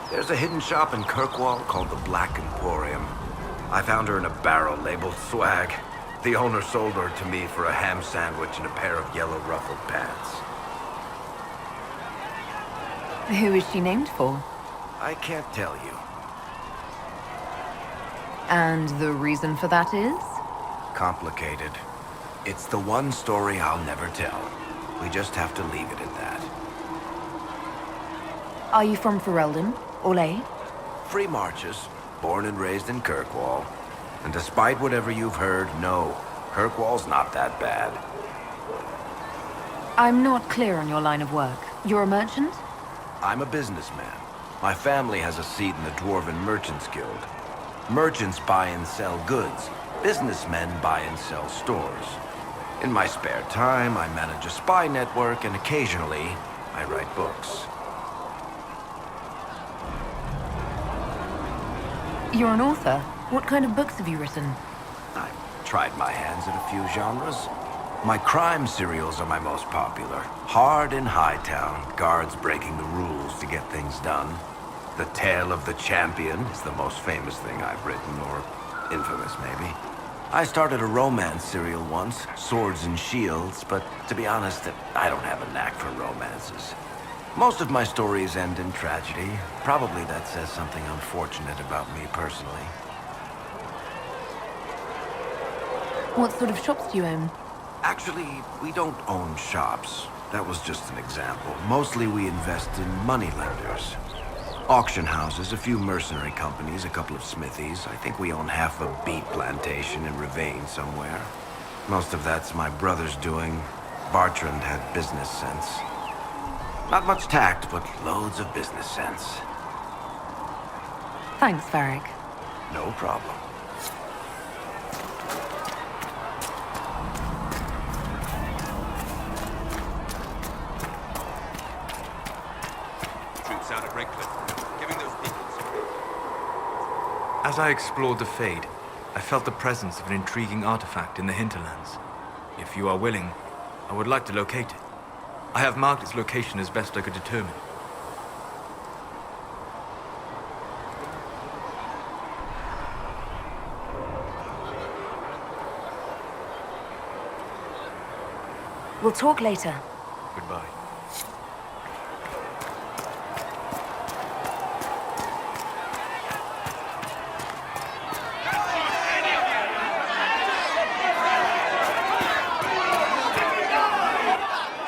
There's a hidden shop in Kirkwall called the Black Emporium. I found her in a barrel labeled swag. The owner sold her to me for a ham sandwich and a pair of yellow ruffled pants. Who is she named for? I can't tell you. And the reason for that is? Complicated. It's the one story I'll never tell. We just have to leave it at that. Are you from Ferelden? Olay? Free Marches, born and raised in Kirkwall. And despite whatever you've heard, no, Kirkwall's not that bad. I'm not clear on your line of work. You're a merchant? I'm a businessman. My family has a seat in the Dwarven Merchants Guild. Merchants buy and sell goods. Businessmen buy and sell stores. In my spare time, I manage a spy network, and occasionally, I write books. You're an author? What kind of books have you written? I've tried my hands at a few genres. My crime serials are my most popular. Hard in Hightown, guards breaking the rules to get things done. The Tale of the Champion is the most famous thing I've written, or infamous maybe. I started a romance serial once, Swords and Shields, but to be honest, I don't have a knack for romances. Most of my stories end in tragedy. Probably that says something unfortunate about me personally. What sort of shops do you own? Actually, we don't own shops. That was just an example. Mostly we invest in money lenders. Auction houses, a few mercenary companies, a couple of smithies. I think we own half a beet plantation in Ravane somewhere. Most of that's my brother's doing. Bartrand had business sense. Not much tact, but loads of business sense. Thanks, Varric. No problem. Troops out at Redcliffe. Giving those people some... As I explored the Fade, I felt the presence of an intriguing artifact in the hinterlands. If you are willing, I would like to locate it. I have marked its location as best I could determine. We'll talk later. Goodbye.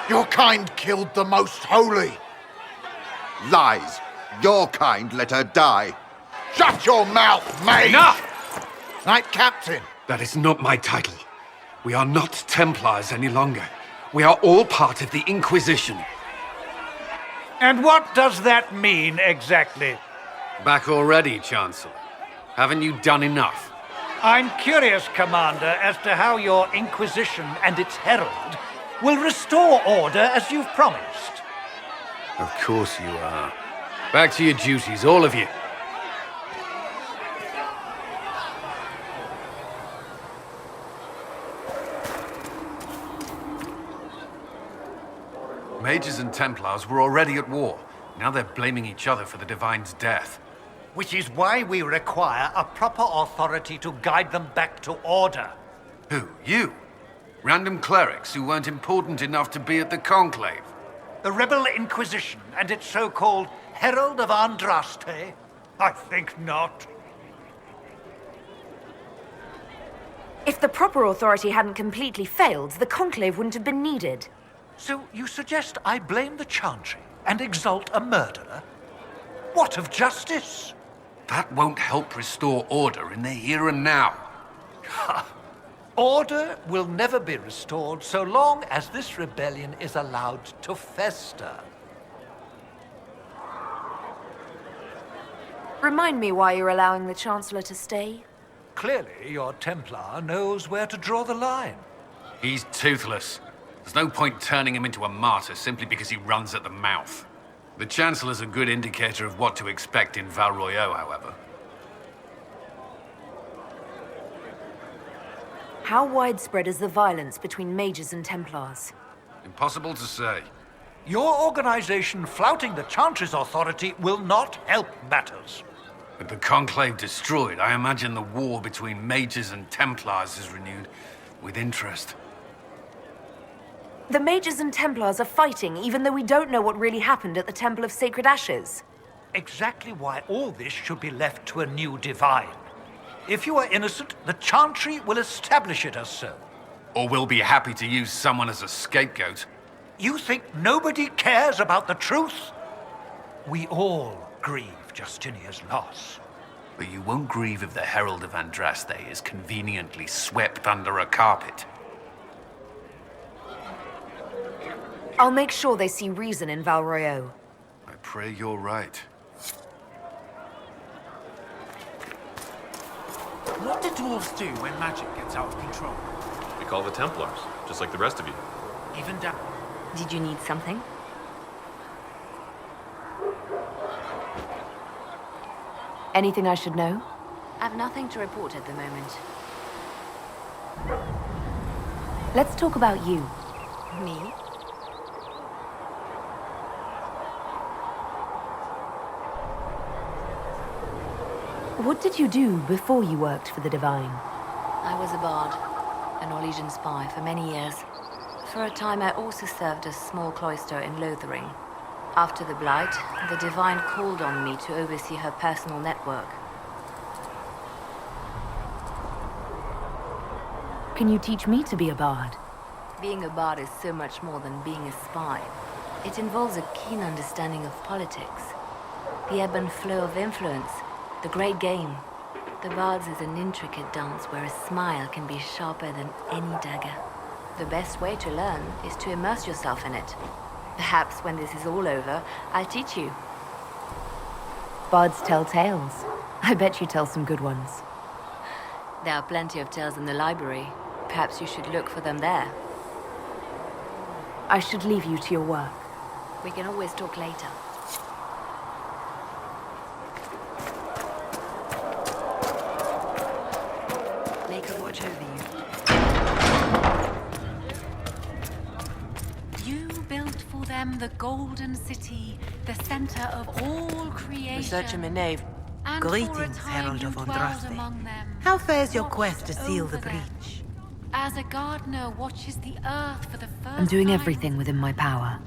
Your kind killed the most holy. Lies. Your kind let her die. Shut your mouth, mate! Enough! Knight Captain. That is not my title. We are not Templars any longer. We are all part of the Inquisition. And what does that mean, exactly? Back already, Chancellor. Haven't you done enough? I'm curious, Commander, as to how your Inquisition and its herald will restore order as you've promised. Of course you are. Back to your duties, all of you. Mages and Templars were already at war. Now they're blaming each other for the Divine's death. Which is why we require a proper authority to guide them back to order. Who? You? Random clerics who weren't important enough to be at the Conclave? The Rebel Inquisition and its so-called Herald of Andraste? I think not. If the proper authority hadn't completely failed, the Conclave wouldn't have been needed. So you suggest I blame the Chantry and exalt a murderer? What of justice? That won't help restore order in the here and now. Order will never be restored so long as this rebellion is allowed to fester. Remind me why you're allowing the Chancellor to stay? Clearly, your Templar knows where to draw the line. He's toothless. There's no point turning him into a martyr simply because he runs at the mouth. The Chancellor's a good indicator of what to expect in Val Royeaux, however. How widespread is the violence between mages and Templars? Impossible to say. Your organization flouting the Chantry's authority will not help matters. With the Conclave destroyed, I imagine the war between mages and Templars is renewed with interest. The mages and Templars are fighting, even though we don't know what really happened at the Temple of Sacred Ashes. Exactly why all this should be left to a new divine. If you are innocent, the Chantry will establish it as so. Or we'll be happy to use someone as a scapegoat. You think nobody cares about the truth? We all grieve Justinia's loss. But you won't grieve if the Herald of Andraste is conveniently swept under a carpet. I'll make sure they see reason in Val Royeaux. I pray you're right. What do dwarves do when magic gets out of control? We call the Templars, just like the rest of you. Even down. Did you need something? Anything I should know? I've nothing to report at the moment. Let's talk about you. Me? What did you do before you worked for the Divine? I was a bard, a Norwegian spy for many years. For a time, I also served a small cloister in Lothering. After the Blight, the Divine called on me to oversee her personal network. Can you teach me to be a bard? Being a bard is so much more than being a spy. It involves a keen understanding of politics, the ebb and flow of influence, the great game. The Bard's is an intricate dance where a smile can be sharper than any dagger. The best way to learn is to immerse yourself in it. Perhaps when this is all over, I'll teach you. Bards tell tales. I bet you tell some good ones. There are plenty of tales in the library. Perhaps you should look for them there. I should leave you to your work. We can always talk later. Make her watch over you. You built for them the golden city, the center of all creation. Researcher Menave. And Greetings, Herald of Andraste. among them. How fares your quest to seal over the them. breach? As a gardener watches the earth for the first I'm doing time. everything within my power.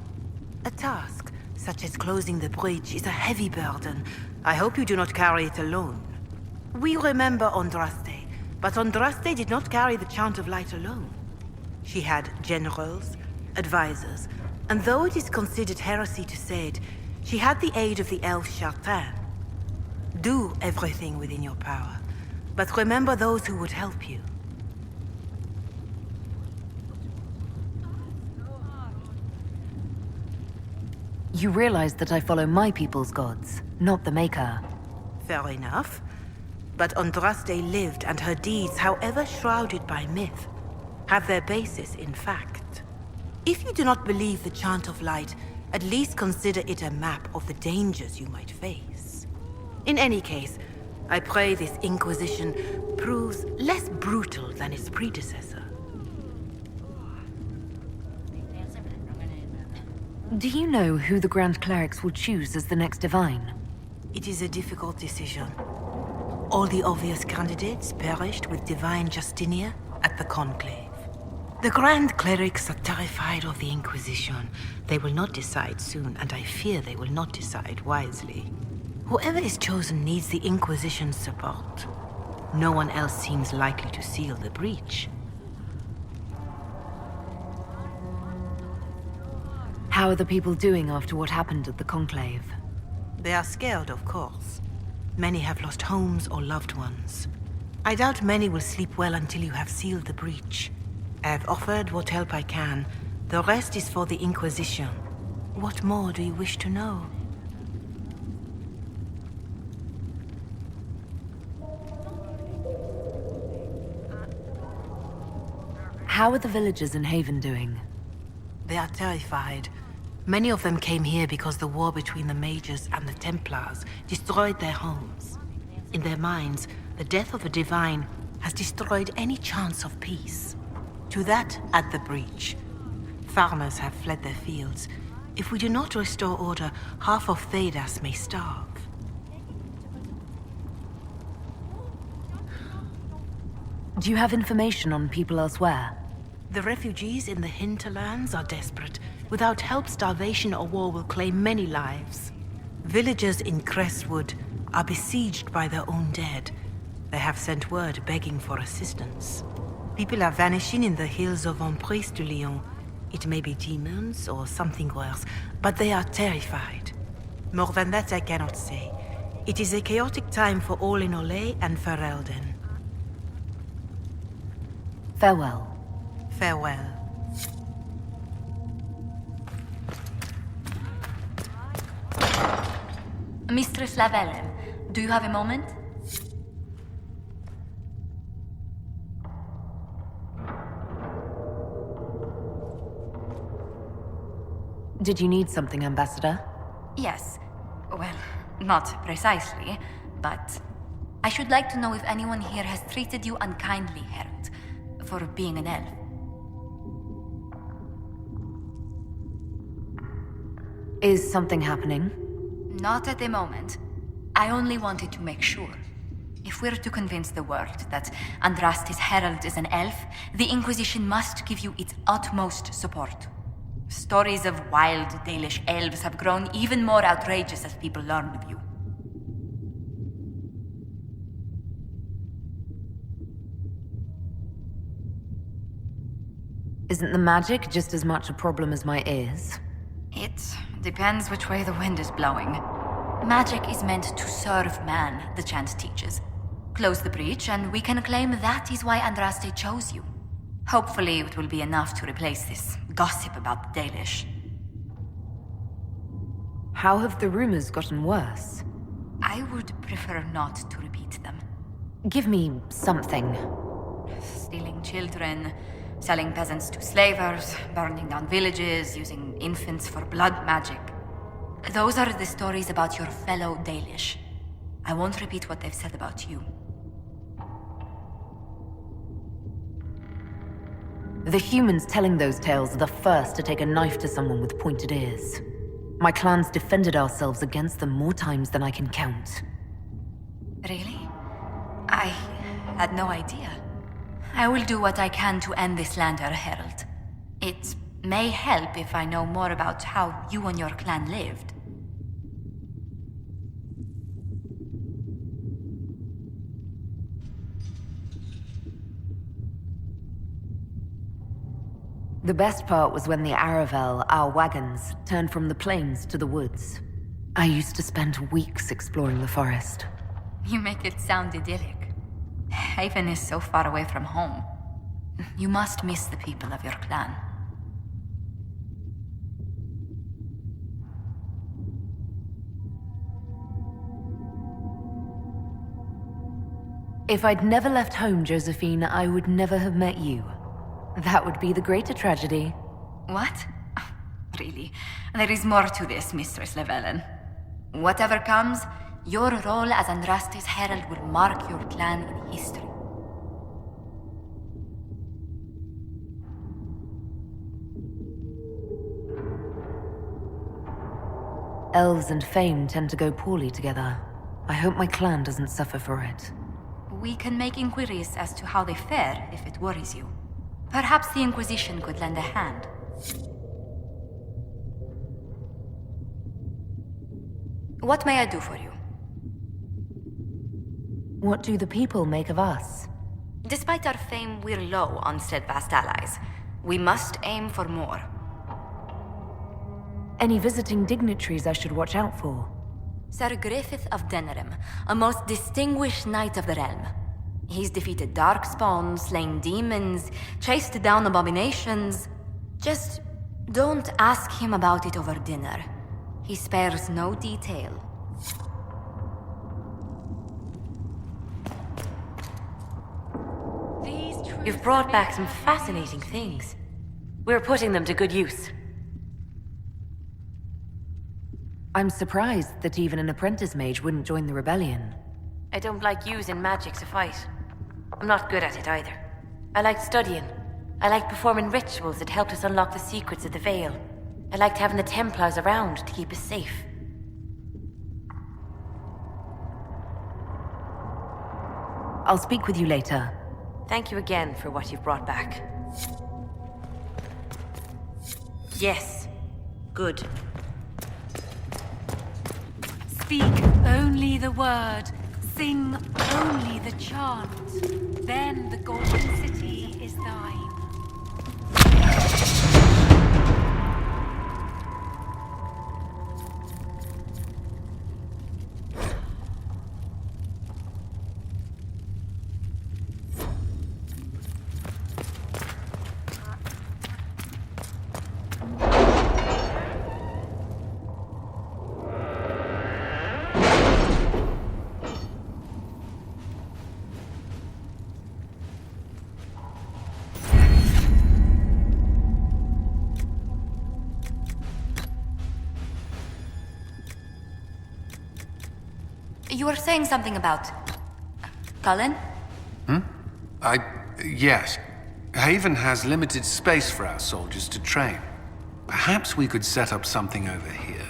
A task such as closing the breach is a heavy burden. I hope you do not carry it alone. We remember Andraste, but Andraste did not carry the Chant of Light alone. She had generals, advisors, and though it is considered heresy to say it, she had the aid of the elf Chartin. Do everything within your power, but remember those who would help you. You realize that I follow my people's gods, not the Maker. Fair enough. But Andraste lived, and her deeds, however shrouded by myth, have their basis in fact. If you do not believe the Chant of Light, at least consider it a map of the dangers you might face. In any case, I pray this Inquisition proves less brutal than its predecessor. Do you know who the Grand Clerics will choose as the next Divine? It is a difficult decision. All the obvious candidates perished with Divine Justinia at the Conclave. The Grand Clerics are terrified of the Inquisition. They will not decide soon, and I fear they will not decide wisely. Whoever is chosen needs the Inquisition's support. No one else seems likely to seal the breach. How are the people doing after what happened at the Conclave? They are scared, of course. Many have lost homes or loved ones. I doubt many will sleep well until you have sealed the breach. I have offered what help I can. The rest is for the Inquisition. What more do you wish to know? How are the villagers in Haven doing? They are terrified. Many of them came here because the war between the Mages and the Templars destroyed their homes. In their minds, the death of the Divine has destroyed any chance of peace. To that, add the breach. Farmers have fled their fields. If we do not restore order, half of Thedas may starve. Do you have information on people elsewhere? The refugees in the hinterlands are desperate. Without help, starvation or war will claim many lives. Villagers in Crestwood are besieged by their own dead. They have sent word begging for assistance. People are vanishing in the hills of Emprise de Lyon. It may be demons or something worse, but they are terrified. More than that I cannot say. It is a chaotic time for all in Olay and Ferelden. Farewell. Farewell. Mistress Lavelle, do you have a moment? Did you need something, Ambassador? Yes. Well, not precisely, but I should like to know if anyone here has treated you unkindly, Herald, for being an elf. Is something happening? Not at the moment. I only wanted to make sure. If we're to convince the world that Andraste's Herald is an elf, the Inquisition must give you its utmost support. Stories of wild Dalish elves have grown even more outrageous as people learn of you. Isn't the magic just as much a problem as my ears? It depends which way the wind is blowing. Magic is meant to serve man, the chant teaches. Close the breach, and we can claim that is why Andraste chose you. Hopefully it will be enough to replace this gossip about the Dalish. How have the rumors gotten worse? I would prefer not to repeat them. Give me something. Stealing children, selling peasants to slavers, burning down villages, using infants for blood magic. Those are the stories about your fellow Dalish. I won't repeat what they've said about you. The humans telling those tales are the first to take a knife to someone with pointed ears. My clans defended ourselves against them more times than I can count. Really? I had no idea. I will do what I can to end this slander, Herald. It may help if I know more about how you and your clan lived. The best part was when the Aravel, our wagons, turned from the plains to the woods. I used to spend weeks exploring the forest. You make it sound idyllic. Haven is so far away from home. You must miss the people of your clan. If I'd never left home, Josephine, I would never have met you. That would be the greater tragedy. What? Really? There is more to this, Mistress Llewellyn. Whatever comes, your role as Andraste's Herald will mark your clan in history. Elves and fame tend to go poorly together. I hope my clan doesn't suffer for it. We can make inquiries as to how they fare if it worries you. Perhaps the Inquisition could lend a hand. What may I do for you? What do the people make of us? Despite our fame, we're low on steadfast allies. We must aim for more. Any visiting dignitaries I should watch out for? Sir Griffith of Denerim, a most distinguished knight of the realm. He's defeated darkspawn, slain demons, chased down abominations. Just don't ask him about it over dinner. He spares no detail. You've brought back some fascinating things. We're putting them to good use. I'm surprised that even an apprentice mage wouldn't join the rebellion. I don't like using magic to fight. I'm not good at it either. I like studying. I like performing rituals that helped us unlock the secrets of the Veil. I liked having the Templars around to keep us safe. I'll speak with you later. Thank you again for what you've brought back. Yes. Good. Speak only the word. Sing only the chant. Then the Golden City is thine. You were saying something about... Cullen? Yes. Haven has limited space for our soldiers to train. Perhaps we could set up something over here.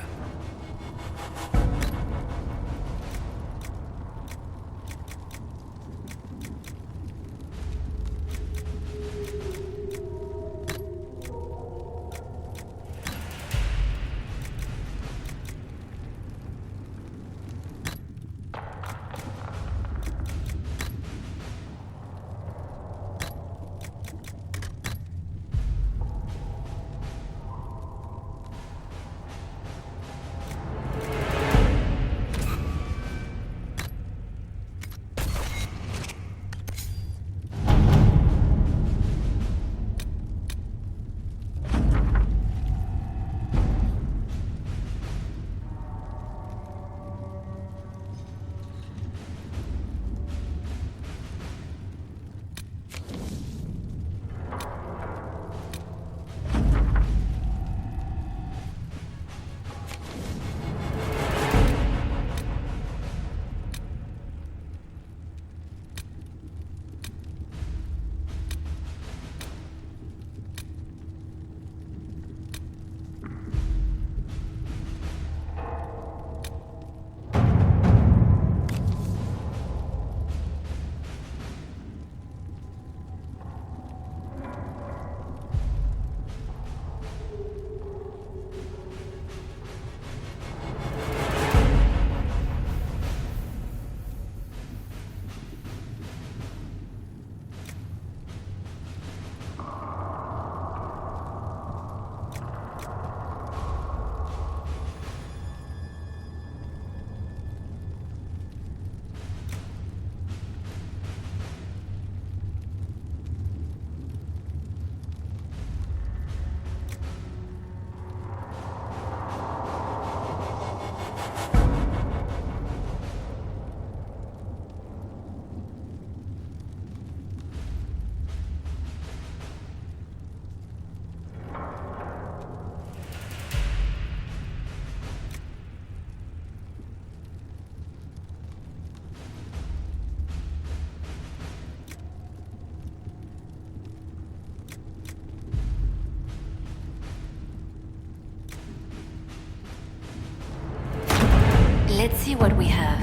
Let's see what we have.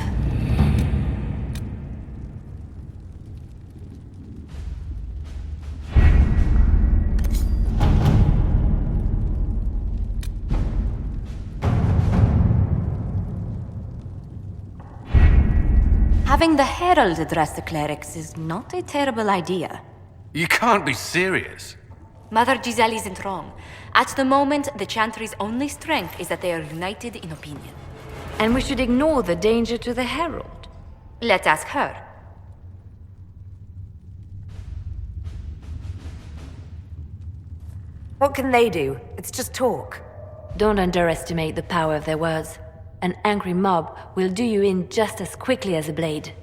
Having the Herald address the clerics is not a terrible idea. You can't be serious. Mother Giselle isn't wrong. At the moment, the Chantry's only strength is that they are united in opinion. And we should ignore the danger to the Herald. Let's ask her. What can they do? It's just talk. Don't underestimate the power of their words. An angry mob will do you in just as quickly as a blade.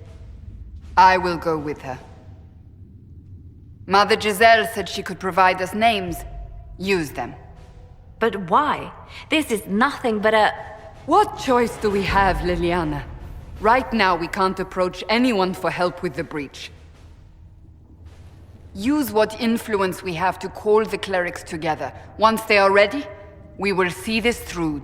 I will go with her. Mother Giselle said she could provide us names. Use them. But why? This is nothing but a... What choice do we have, Liliana? Right now, we can't approach anyone for help with the breach. Use what influence we have to call the clerics together. Once they are ready, we will see this through.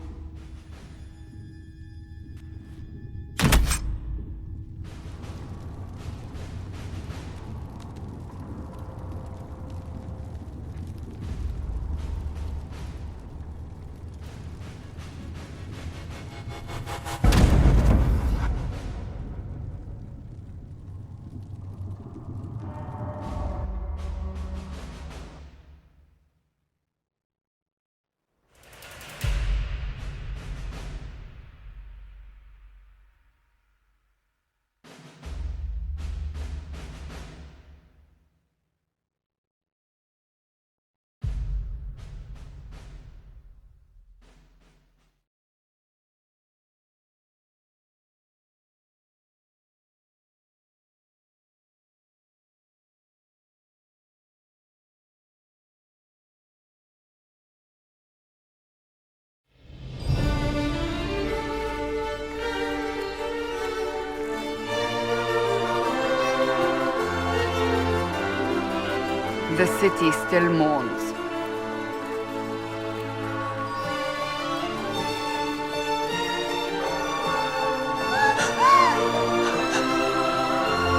The city still mourns.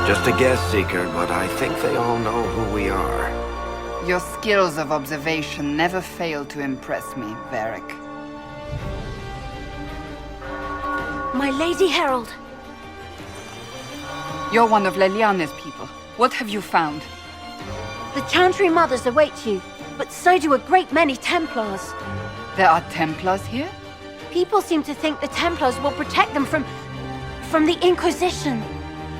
Just a guess, Seeker, but I think they all know who we are. Your skills of observation never fail to impress me, Varric. My Lady Herald. You're one of Leliana's people. What have you found? The Chantry Mothers await you, but so do a great many Templars. There are Templars here? People seem to think the Templars will protect them from the Inquisition.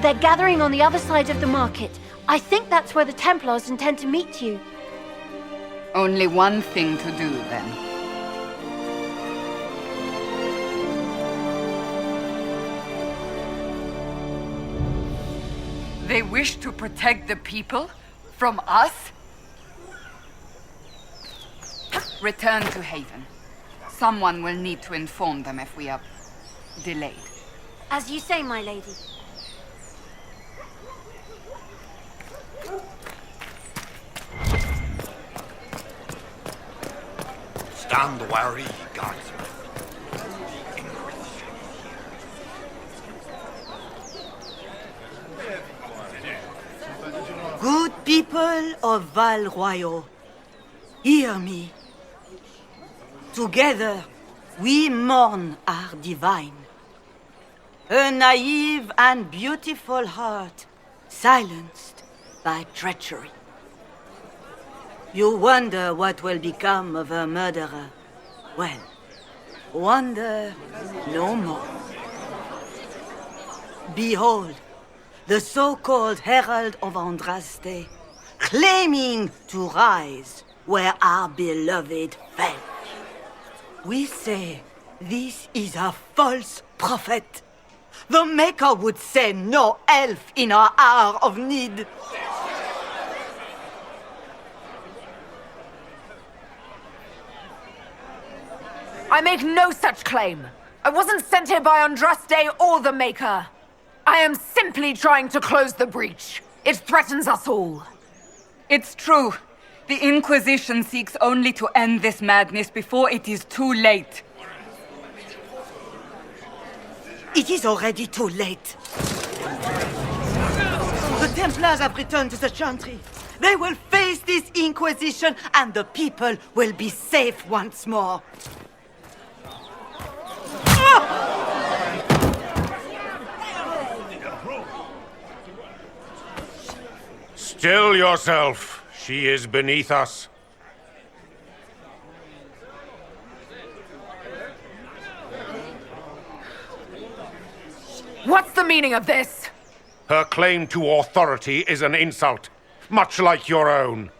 They're gathering on the other side of the market. I think that's where the Templars intend to meet you. Only one thing to do, then. They wish to protect the people? From us? Return to Haven. Someone will need to inform them if we are delayed. As you say, my lady. Stand wary, guardsmen. Good people of Val Royal, hear me. Together, we mourn our divine. Her naive and beautiful heart, silenced by treachery. You wonder what will become of her murderer. Well, wonder no more. Behold, the so-called Herald of Andraste, claiming to rise where our beloved fell. We say this is a false prophet. The Maker would send no elf in our hour of need. I make no such claim. I wasn't sent here by Andraste or the Maker. I am simply trying to close the breach. It threatens us all. It's true. The Inquisition seeks only to end this madness before it is too late. It is already too late. The Templars have returned to the Chantry. They will face this Inquisition, and the people will be safe once more. Still yourself. She is beneath us. What's the meaning of this? Her claim to authority is an insult, much like your own.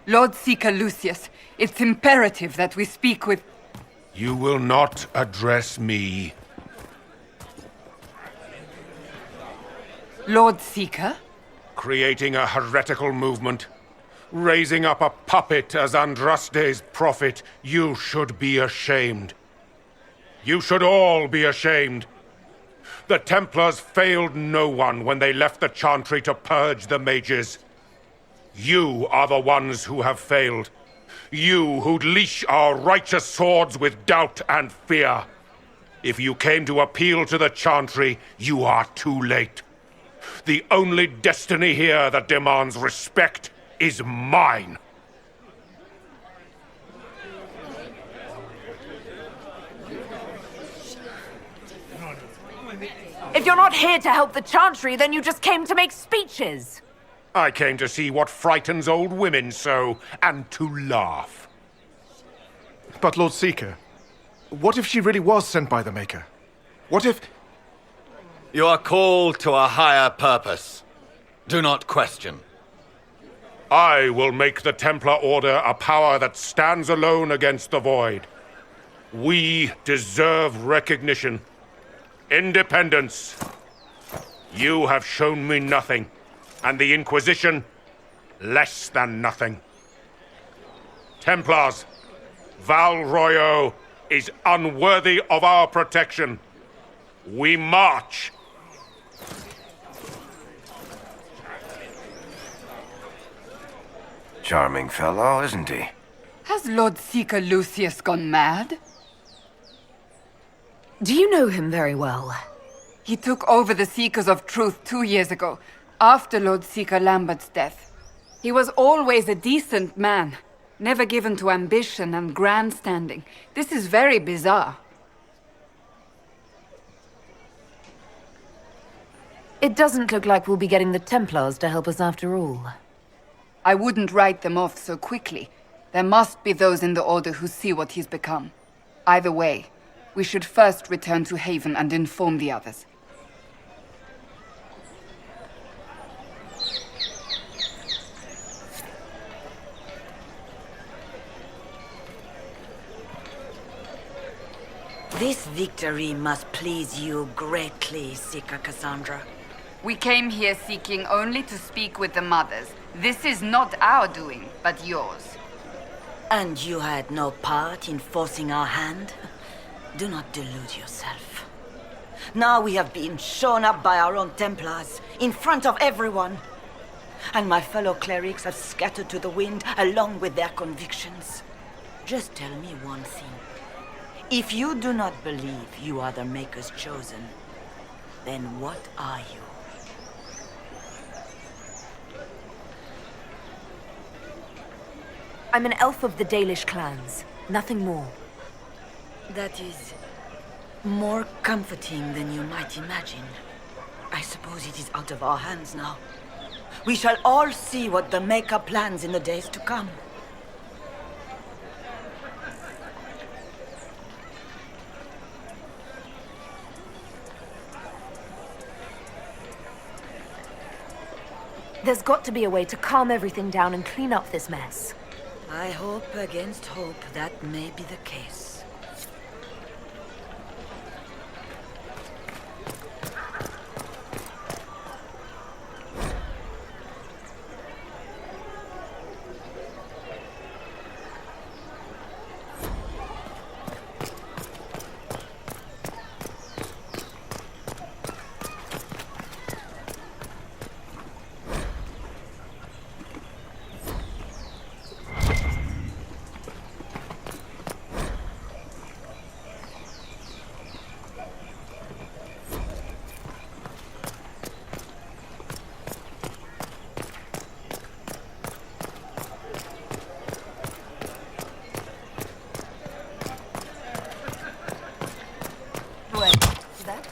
Lord Seeker Lucius, it's imperative that we speak with... You will not address me. Lord Seeker? Creating a heretical movement. Raising up a puppet as Andraste's prophet. You should be ashamed. You should all be ashamed. The Templars failed no one when they left the Chantry to purge the mages. You are the ones who have failed. You who'd leash our righteous swords with doubt and fear. If you came to appeal to the Chantry, you are too late. The only destiny here that demands respect is mine. If you're not here to help the Chantry, then you just came to make speeches. I came to see what frightens old women so, and to laugh. But Lord Seeker, what if she really was sent by the Maker? What if... You are called to a higher purpose. Do not question. I will make the Templar Order a power that stands alone against the Void. We deserve recognition. Independence. You have shown me nothing, and the Inquisition, less than nothing. Templars, Val Royal is unworthy of our protection. We march. Charming fellow, isn't he? Has Lord Seeker Lucius gone mad? Do you know him very well? He took over the Seekers of Truth 2 years ago, after Lord Seeker Lambert's death. He was always a decent man, never given to ambition and grandstanding. This is very bizarre. It doesn't look like we'll be getting the Templars to help us after all. I wouldn't write them off so quickly. There must be those in the Order who see what he's become. Either way, we should first return to Haven and inform the others. This victory must please you greatly, Seeker Cassandra. We came here seeking only to speak with the mothers. This is not our doing, but yours. And you had no part in forcing our hand? Do not delude yourself. Now we have been shown up by our own Templars, in front of everyone. And my fellow clerics have scattered to the wind along with their convictions. Just tell me one thing. If you do not believe you are the Maker's chosen, then what are you? I'm an elf of the Dalish clans, nothing more. That is more comforting than you might imagine. I suppose it is out of our hands now. We shall all see what the Maker plans in the days to come. There's got to be a way to calm everything down and clean up this mess. I hope against hope that may be the case.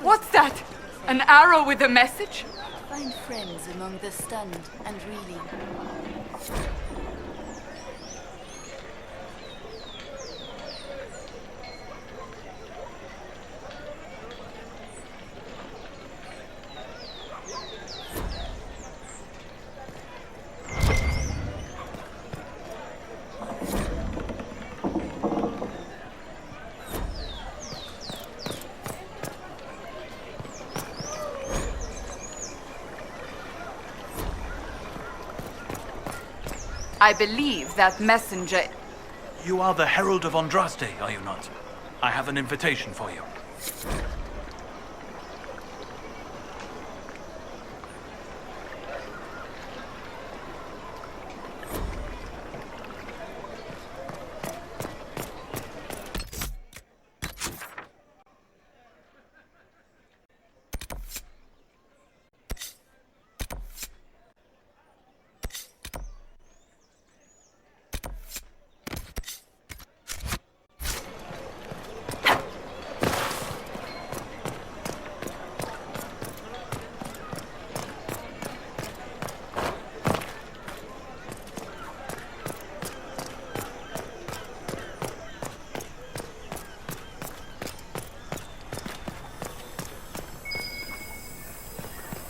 What's that? An arrow with a message? Find friends among the stunned and reeling. I believe that messenger... You are the Herald of Andraste, are you not? I have an invitation for you.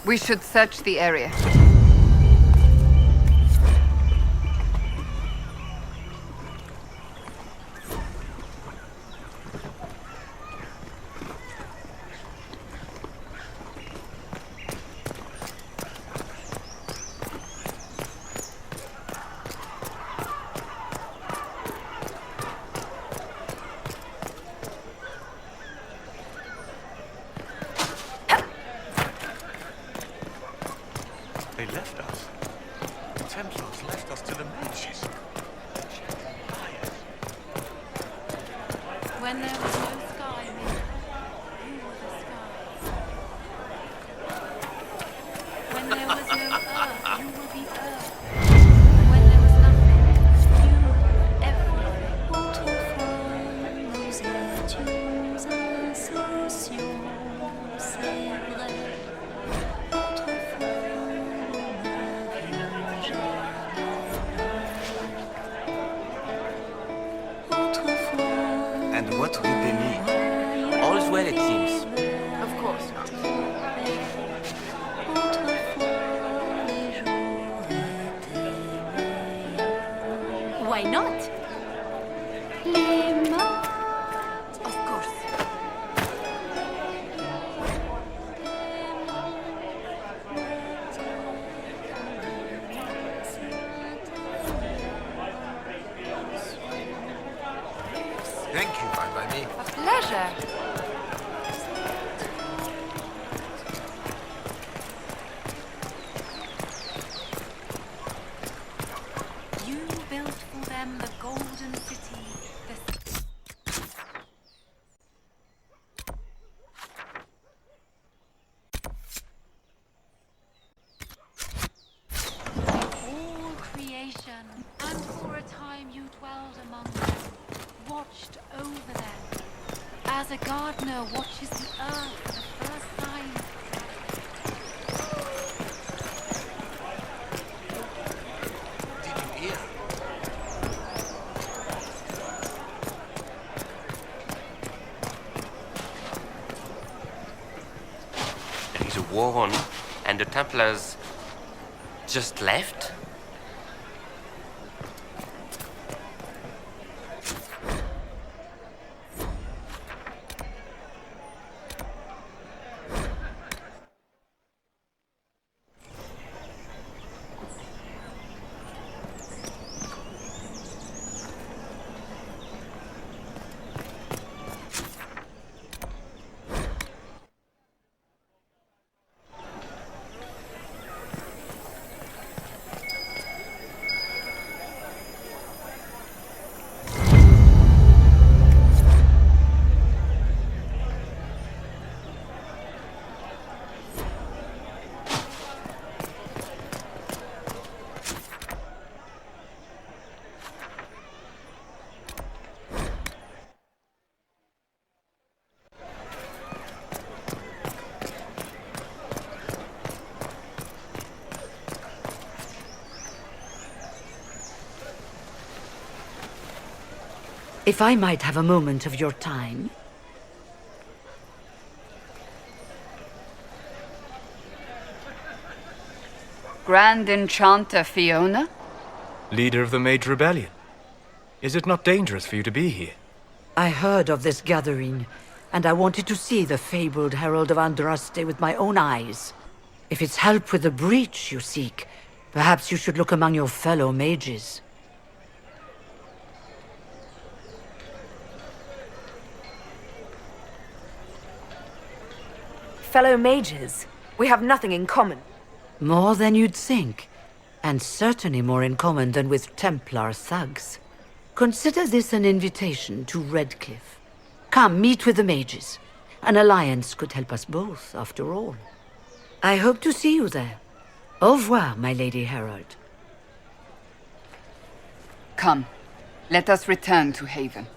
We should search the area. Templars left us to the mages. When there was no sky, you were the sky. When there was no earth, you were the earth. When there was nothing, you were everything. Autrefois, nos étions insouciants, c'est vrai. Autrefois, And what would they mean? All's well, it seems. Of course not. Why not? Of course. Thank you, my lady. A pleasure. You built for them the golden city, all creation, and for a time you dwelled among them, watched over them, as a gardener watches the earth for the first time. Did you hear? There is a war on, and the Templars just left? If I might have a moment of your time. Grand Enchanter Fiona? Leader of the Mage Rebellion. Is it not dangerous for you to be here? I heard of this gathering, and I wanted to see the fabled Herald of Andraste with my own eyes. If it's help with the breach you seek, perhaps you should look among your fellow mages. Fellow mages, we have nothing in common. More than you'd think, and certainly more in common than with Templar thugs. Consider this an invitation to Redcliffe. Come, meet with the mages. An alliance could help us both, after all. I hope to see you there. Au revoir, my Lady Herald. Come, let us return to Haven.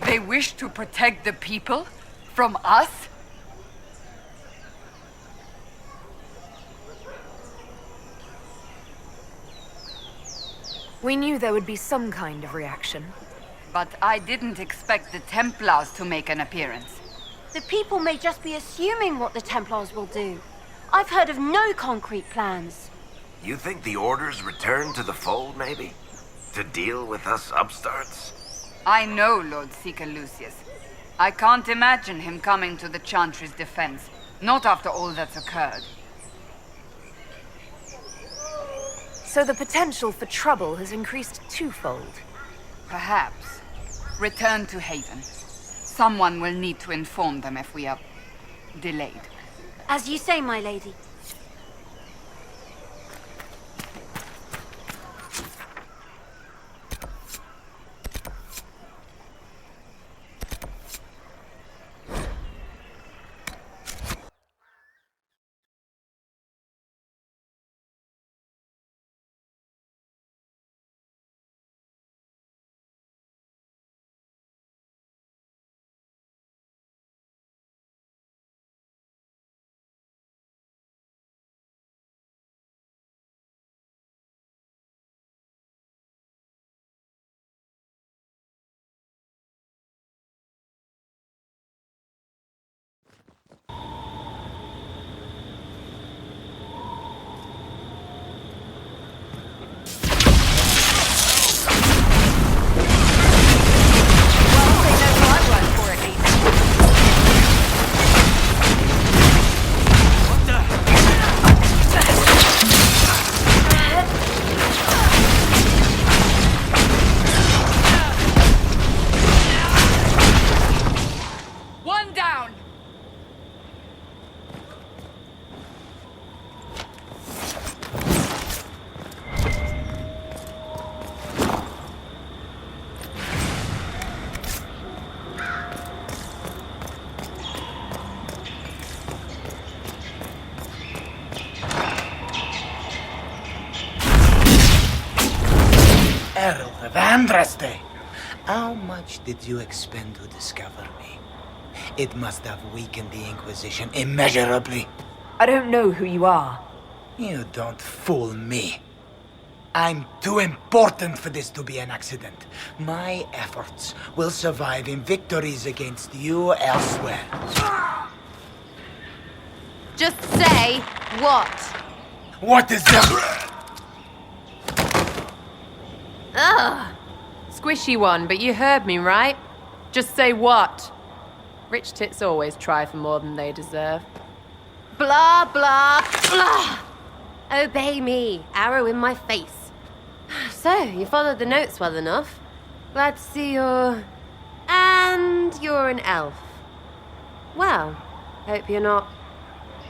They wish to protect the people? From us? We knew there would be some kind of reaction. But I didn't expect the Templars to make an appearance. The people may just be assuming what the Templars will do. I've heard of no concrete plans. You think the Order's return to the fold, maybe? To deal with us upstarts? I know Lord Seeker Lucius. I can't imagine him coming to the Chantry's defense, not after all that's occurred. So the potential for trouble has increased twofold. Perhaps. Return to Haven. Someone will need to inform them if we are delayed. As you say, my lady. Herald of Andraste! How much did you expend to discover me? It must have weakened the Inquisition immeasurably. I don't know who you are. You don't fool me. I'm too important for this to be an accident. My efforts will survive in victories against you elsewhere. Just say what? What is that? Ugh! Squishy one, but you heard me, right? Just say what? Rich tits always try for more than they deserve. Blah, blah, blah! Obey me. Arrow in my face. So, you followed the notes well enough. Glad to see you're... And you're an elf. Well, hope you're not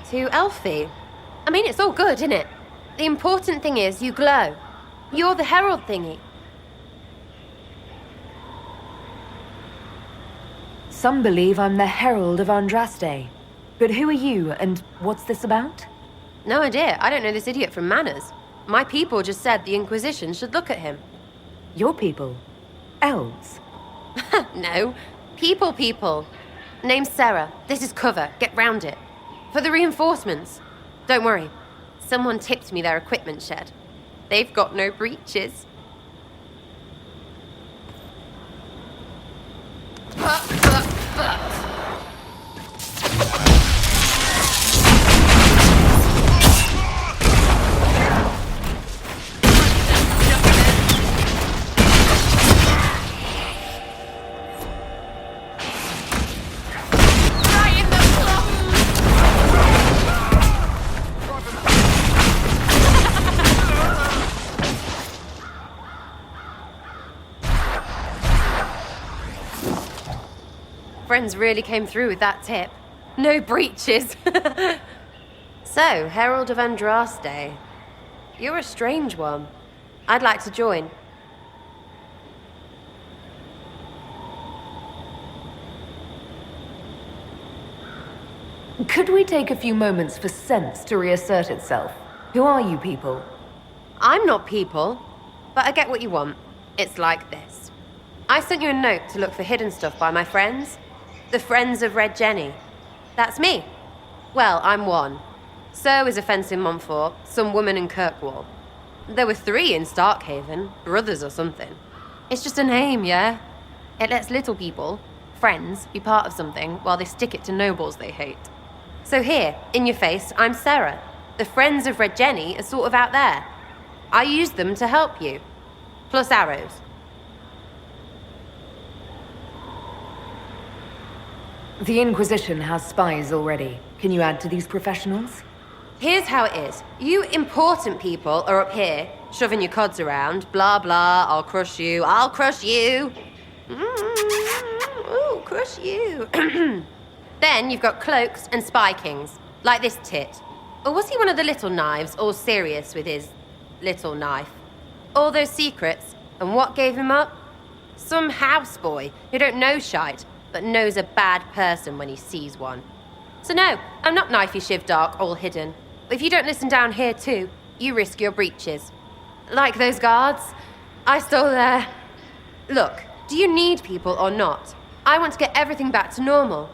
too elfy. I mean, it's all good, isn't it? The important thing is you glow. You're the herald thingy. Some believe I'm the Herald of Andraste. But who are you, and what's this about? No idea. I don't know this idiot from Manners. My people just said the Inquisition should look at him. Your people? Elves? No. People. Name's Sarah. This is cover. Get round it. For the reinforcements. Don't worry. Someone tipped me their equipment shed. They've got no breaches. Friends really came through with that tip. No breaches. So, Herald of Andraste. You're a strange one. I'd like to join. Could we take a few moments for sense to reassert itself? Who are you people? I'm not people, but I get what you want. It's like this. I sent you a note to look for hidden stuff by my friends. The Friends of Red Jenny. That's me. Well, I'm one. So is a fence in Montfort, some woman in Kirkwall. There were 3 in Starkhaven, brothers or something. It's just a name, yeah? It lets little people, friends, be part of something while they stick it to nobles they hate. So here, in your face, I'm Sarah. The Friends of Red Jenny are sort of out there. I use them to help you. Plus arrows. The Inquisition has spies already. Can you add to these professionals? Here's how it is. You important people are up here, shoving your cods around. Blah, blah, I'll crush you, I'll crush you. Ooh, crush you. Then you've got cloaks and spy kings, like this tit. Or was he one of the little knives, all serious with his little knife? All those secrets, and what gave him up? Some houseboy who don't know shite, but knows a bad person when he sees one. So no, I'm not knifey shiv dark, all hidden. But if you don't listen down here too, you risk your breeches. Like those guards, I stole their... Look, do you need people or not? I want to get everything back to normal.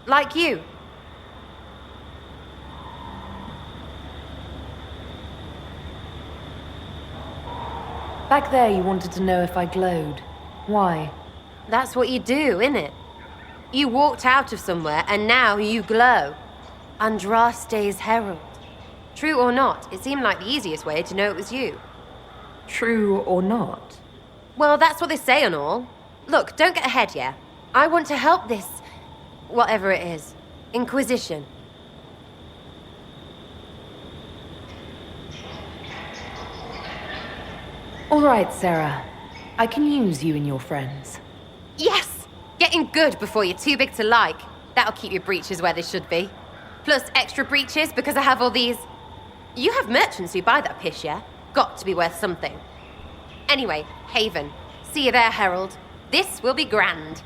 Like you. Back there, you wanted to know if I glowed. Why? That's what you do, innit? You walked out of somewhere and now you glow. Andraste's herald. True or not, it seemed like the easiest way to know it was you. True or not? Well, that's what they say and all. Look, don't get ahead, yeah? I want to help this... whatever it is. Inquisition. All right, Sarah. I can use you and your friends. Yes! Getting good before you're too big to like. That'll keep your breeches where they should be. Plus extra breeches because I have all these... You have merchants who buy that pish, yeah? Got to be worth something. Anyway, Haven. See you there, Herald. This will be grand.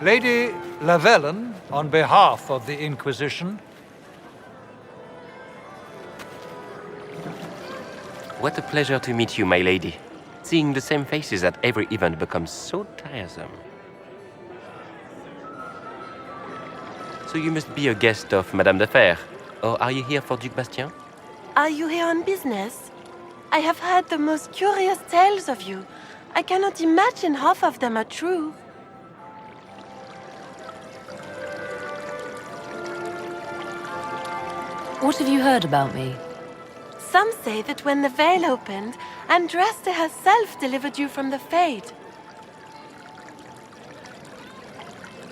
Lady Lavellen, on behalf of the Inquisition. What a pleasure to meet you, my lady. Seeing the same faces at every event becomes so tiresome. So you must be a guest of Madame de Fer, or are you here for Duc Bastien? Are you here on business? I have heard the most curious tales of you. I cannot imagine half of them are true. What have you heard about me? Some say that when the veil opened, Andraste herself delivered you from the Fade.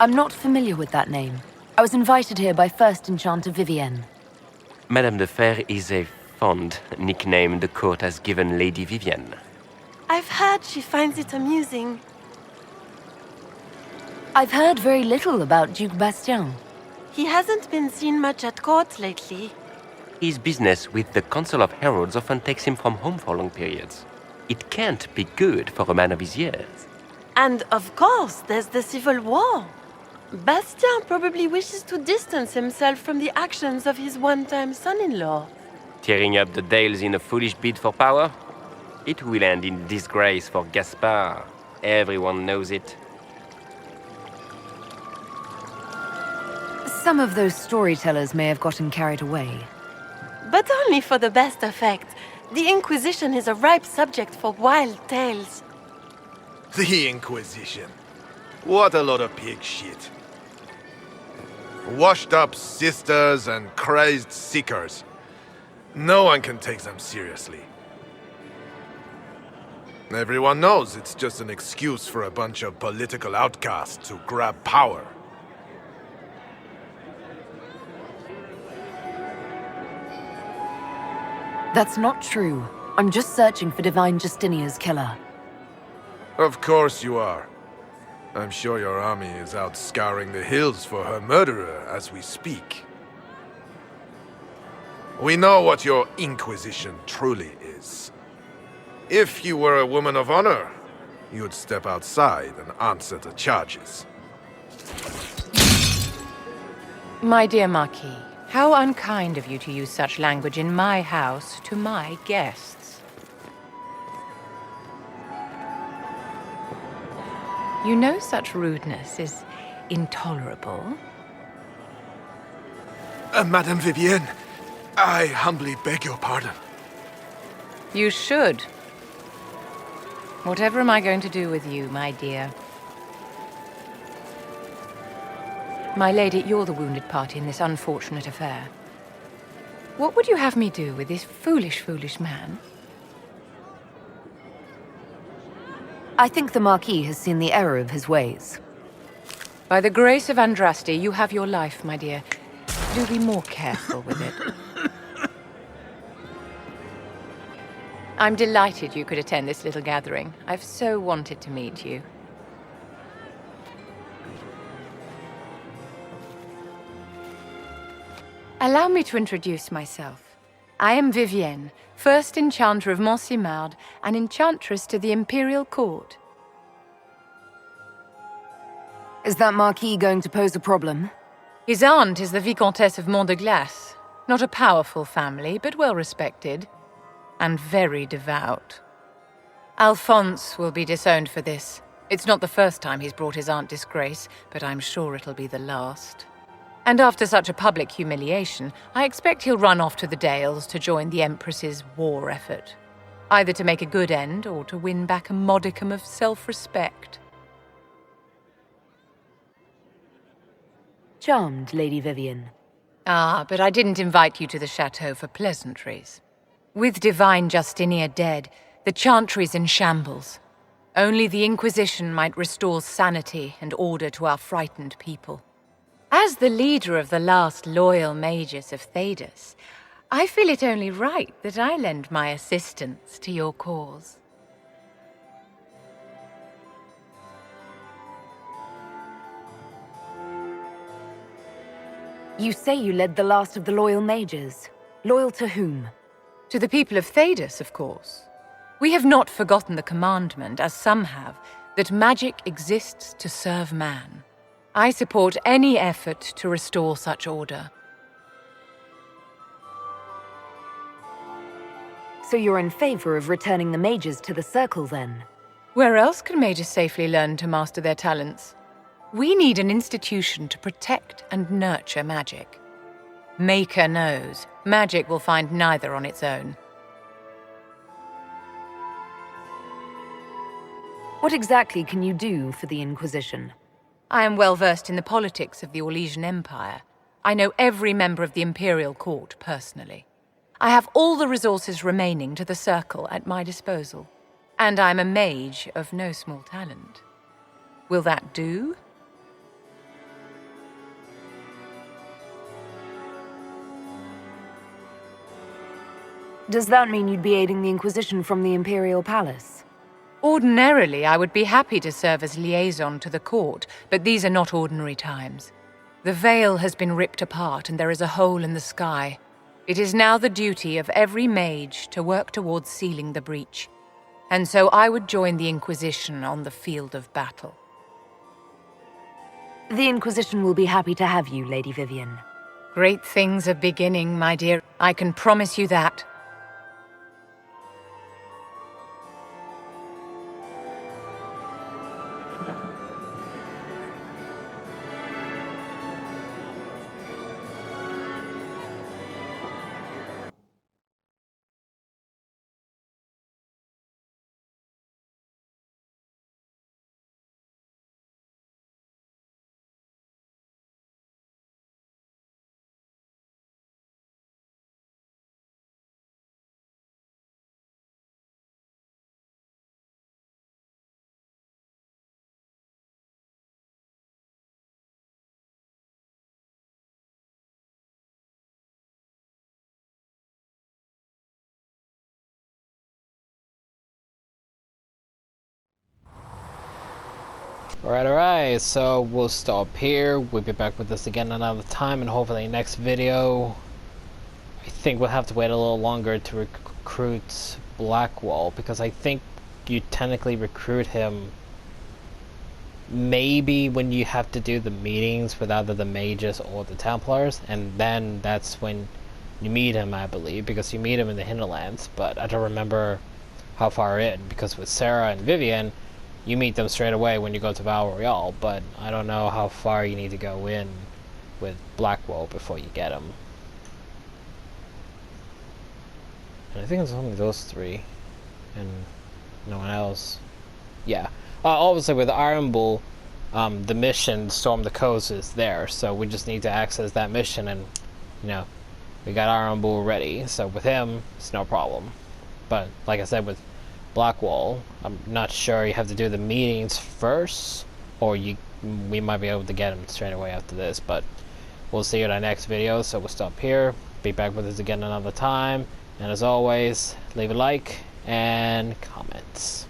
I'm not familiar with that name. I was invited here by First Enchanter Vivienne. Madame de Fer is a fond nickname the court has given Lady Vivienne. I've heard she finds it amusing. I've heard very little about Duc Bastien. He hasn't been seen much at court lately. His business with the Council of Heralds often takes him from home for long periods. It can't be good for a man of his years. And of course, there's the civil war. Bastien probably wishes to distance himself from the actions of his one-time son-in-law. Tearing up the Dales in a foolish bid for power? It will end in disgrace for Gaspard. Everyone knows it. Some of those storytellers may have gotten carried away. But only for the best effect. The Inquisition is a ripe subject for wild tales. The Inquisition. What a lot of pig shit. Washed up sisters and crazed seekers. No one can take them seriously. Everyone knows it's just an excuse for a bunch of political outcasts to grab power. That's not true. I'm just searching for Divine Justinia's killer. Of course you are. I'm sure your army is out scouring the hills for her murderer as we speak. We know what your Inquisition truly is. If you were a woman of honor, you'd step outside and answer the charges. My dear Marquis, how unkind of you to use such language in my house to my guests. You know such rudeness is intolerable. Madame Vivienne, I humbly beg your pardon. You should. Whatever am I going to do with you, my dear? My lady, you're the wounded party in this unfortunate affair. What would you have me do with this foolish, foolish man? I think the Marquis has seen the error of his ways. By the grace of Andraste, you have your life, my dear. Do be more careful with it. I'm delighted you could attend this little gathering. I've so wanted to meet you. Allow me to introduce myself. I am Vivienne, first Enchanter of Montsimard and Enchantress to the Imperial Court. Is that Marquis going to pose a problem? His aunt is the Vicomtesse of Mont de Glace. Not a powerful family, but well respected. And very devout. Alphonse will be disowned for this. It's not the first time he's brought his aunt disgrace, but I'm sure it'll be the last. And after such a public humiliation, I expect he'll run off to the Dales to join the Empress's war effort. Either to make a good end, or to win back a modicum of self-respect. Charmed, Lady Vivienne. Ah, but I didn't invite you to the chateau for pleasantries. With Divine Justinia dead, the Chantry's in shambles. Only the Inquisition might restore sanity and order to our frightened people. As the leader of the last loyal mages of Thedas, I feel it only right that I lend my assistance to your cause. You say you led the last of the loyal mages. Loyal to whom? To the people of Thedas, of course. We have not forgotten the commandment, as some have, that magic exists to serve man. I support any effort to restore such order. So you're in favor of returning the mages to the Circle, then? Where else can mages safely learn to master their talents? We need an institution to protect and nurture magic. Maker knows, magic will find neither on its own. What exactly can you do for the Inquisition? I am well versed in the politics of the Orlesian Empire. I know every member of the Imperial Court personally. I have all the resources remaining to the Circle at my disposal. And I'm a mage of no small talent. Will that do? Does that mean you'd be aiding the Inquisition from the Imperial Palace? Ordinarily, I would be happy to serve as liaison to the court, but these are not ordinary times. The veil has been ripped apart and there is a hole in the sky. It is now the duty of every mage to work towards sealing the breach. And so I would join the Inquisition on the field of battle. The Inquisition will be happy to have you, Lady Vivienne. Great things are beginning, my dear. I can promise you that. Alright, so we'll stop here. We'll be back with this again another time, and hopefully next video, I think we'll have to wait a little longer to recruit Blackwall, because I think you technically recruit him maybe when you have to do the meetings with either the mages or the Templars, and then that's when you meet him, I believe, because you meet him in the Hinterlands, but I don't remember how far in, because with Sarah and Vivian, you meet them straight away when you go to Val Royale, but I don't know how far you need to go in with Blackwall before you get him. And I think it's only those three, and no one else. Yeah. Obviously with Iron Bull, the mission, Storm the Coast, is there, so we just need to access that mission, and, you know, we got Iron Bull ready, so with him, it's no problem. But, like I said, with Blackwall, I'm not sure you have to do the meetings first, or we might be able to get him straight away after this, but we'll see you in our next video, so we'll stop here, be back with us again another time, and as always, leave a like and comments.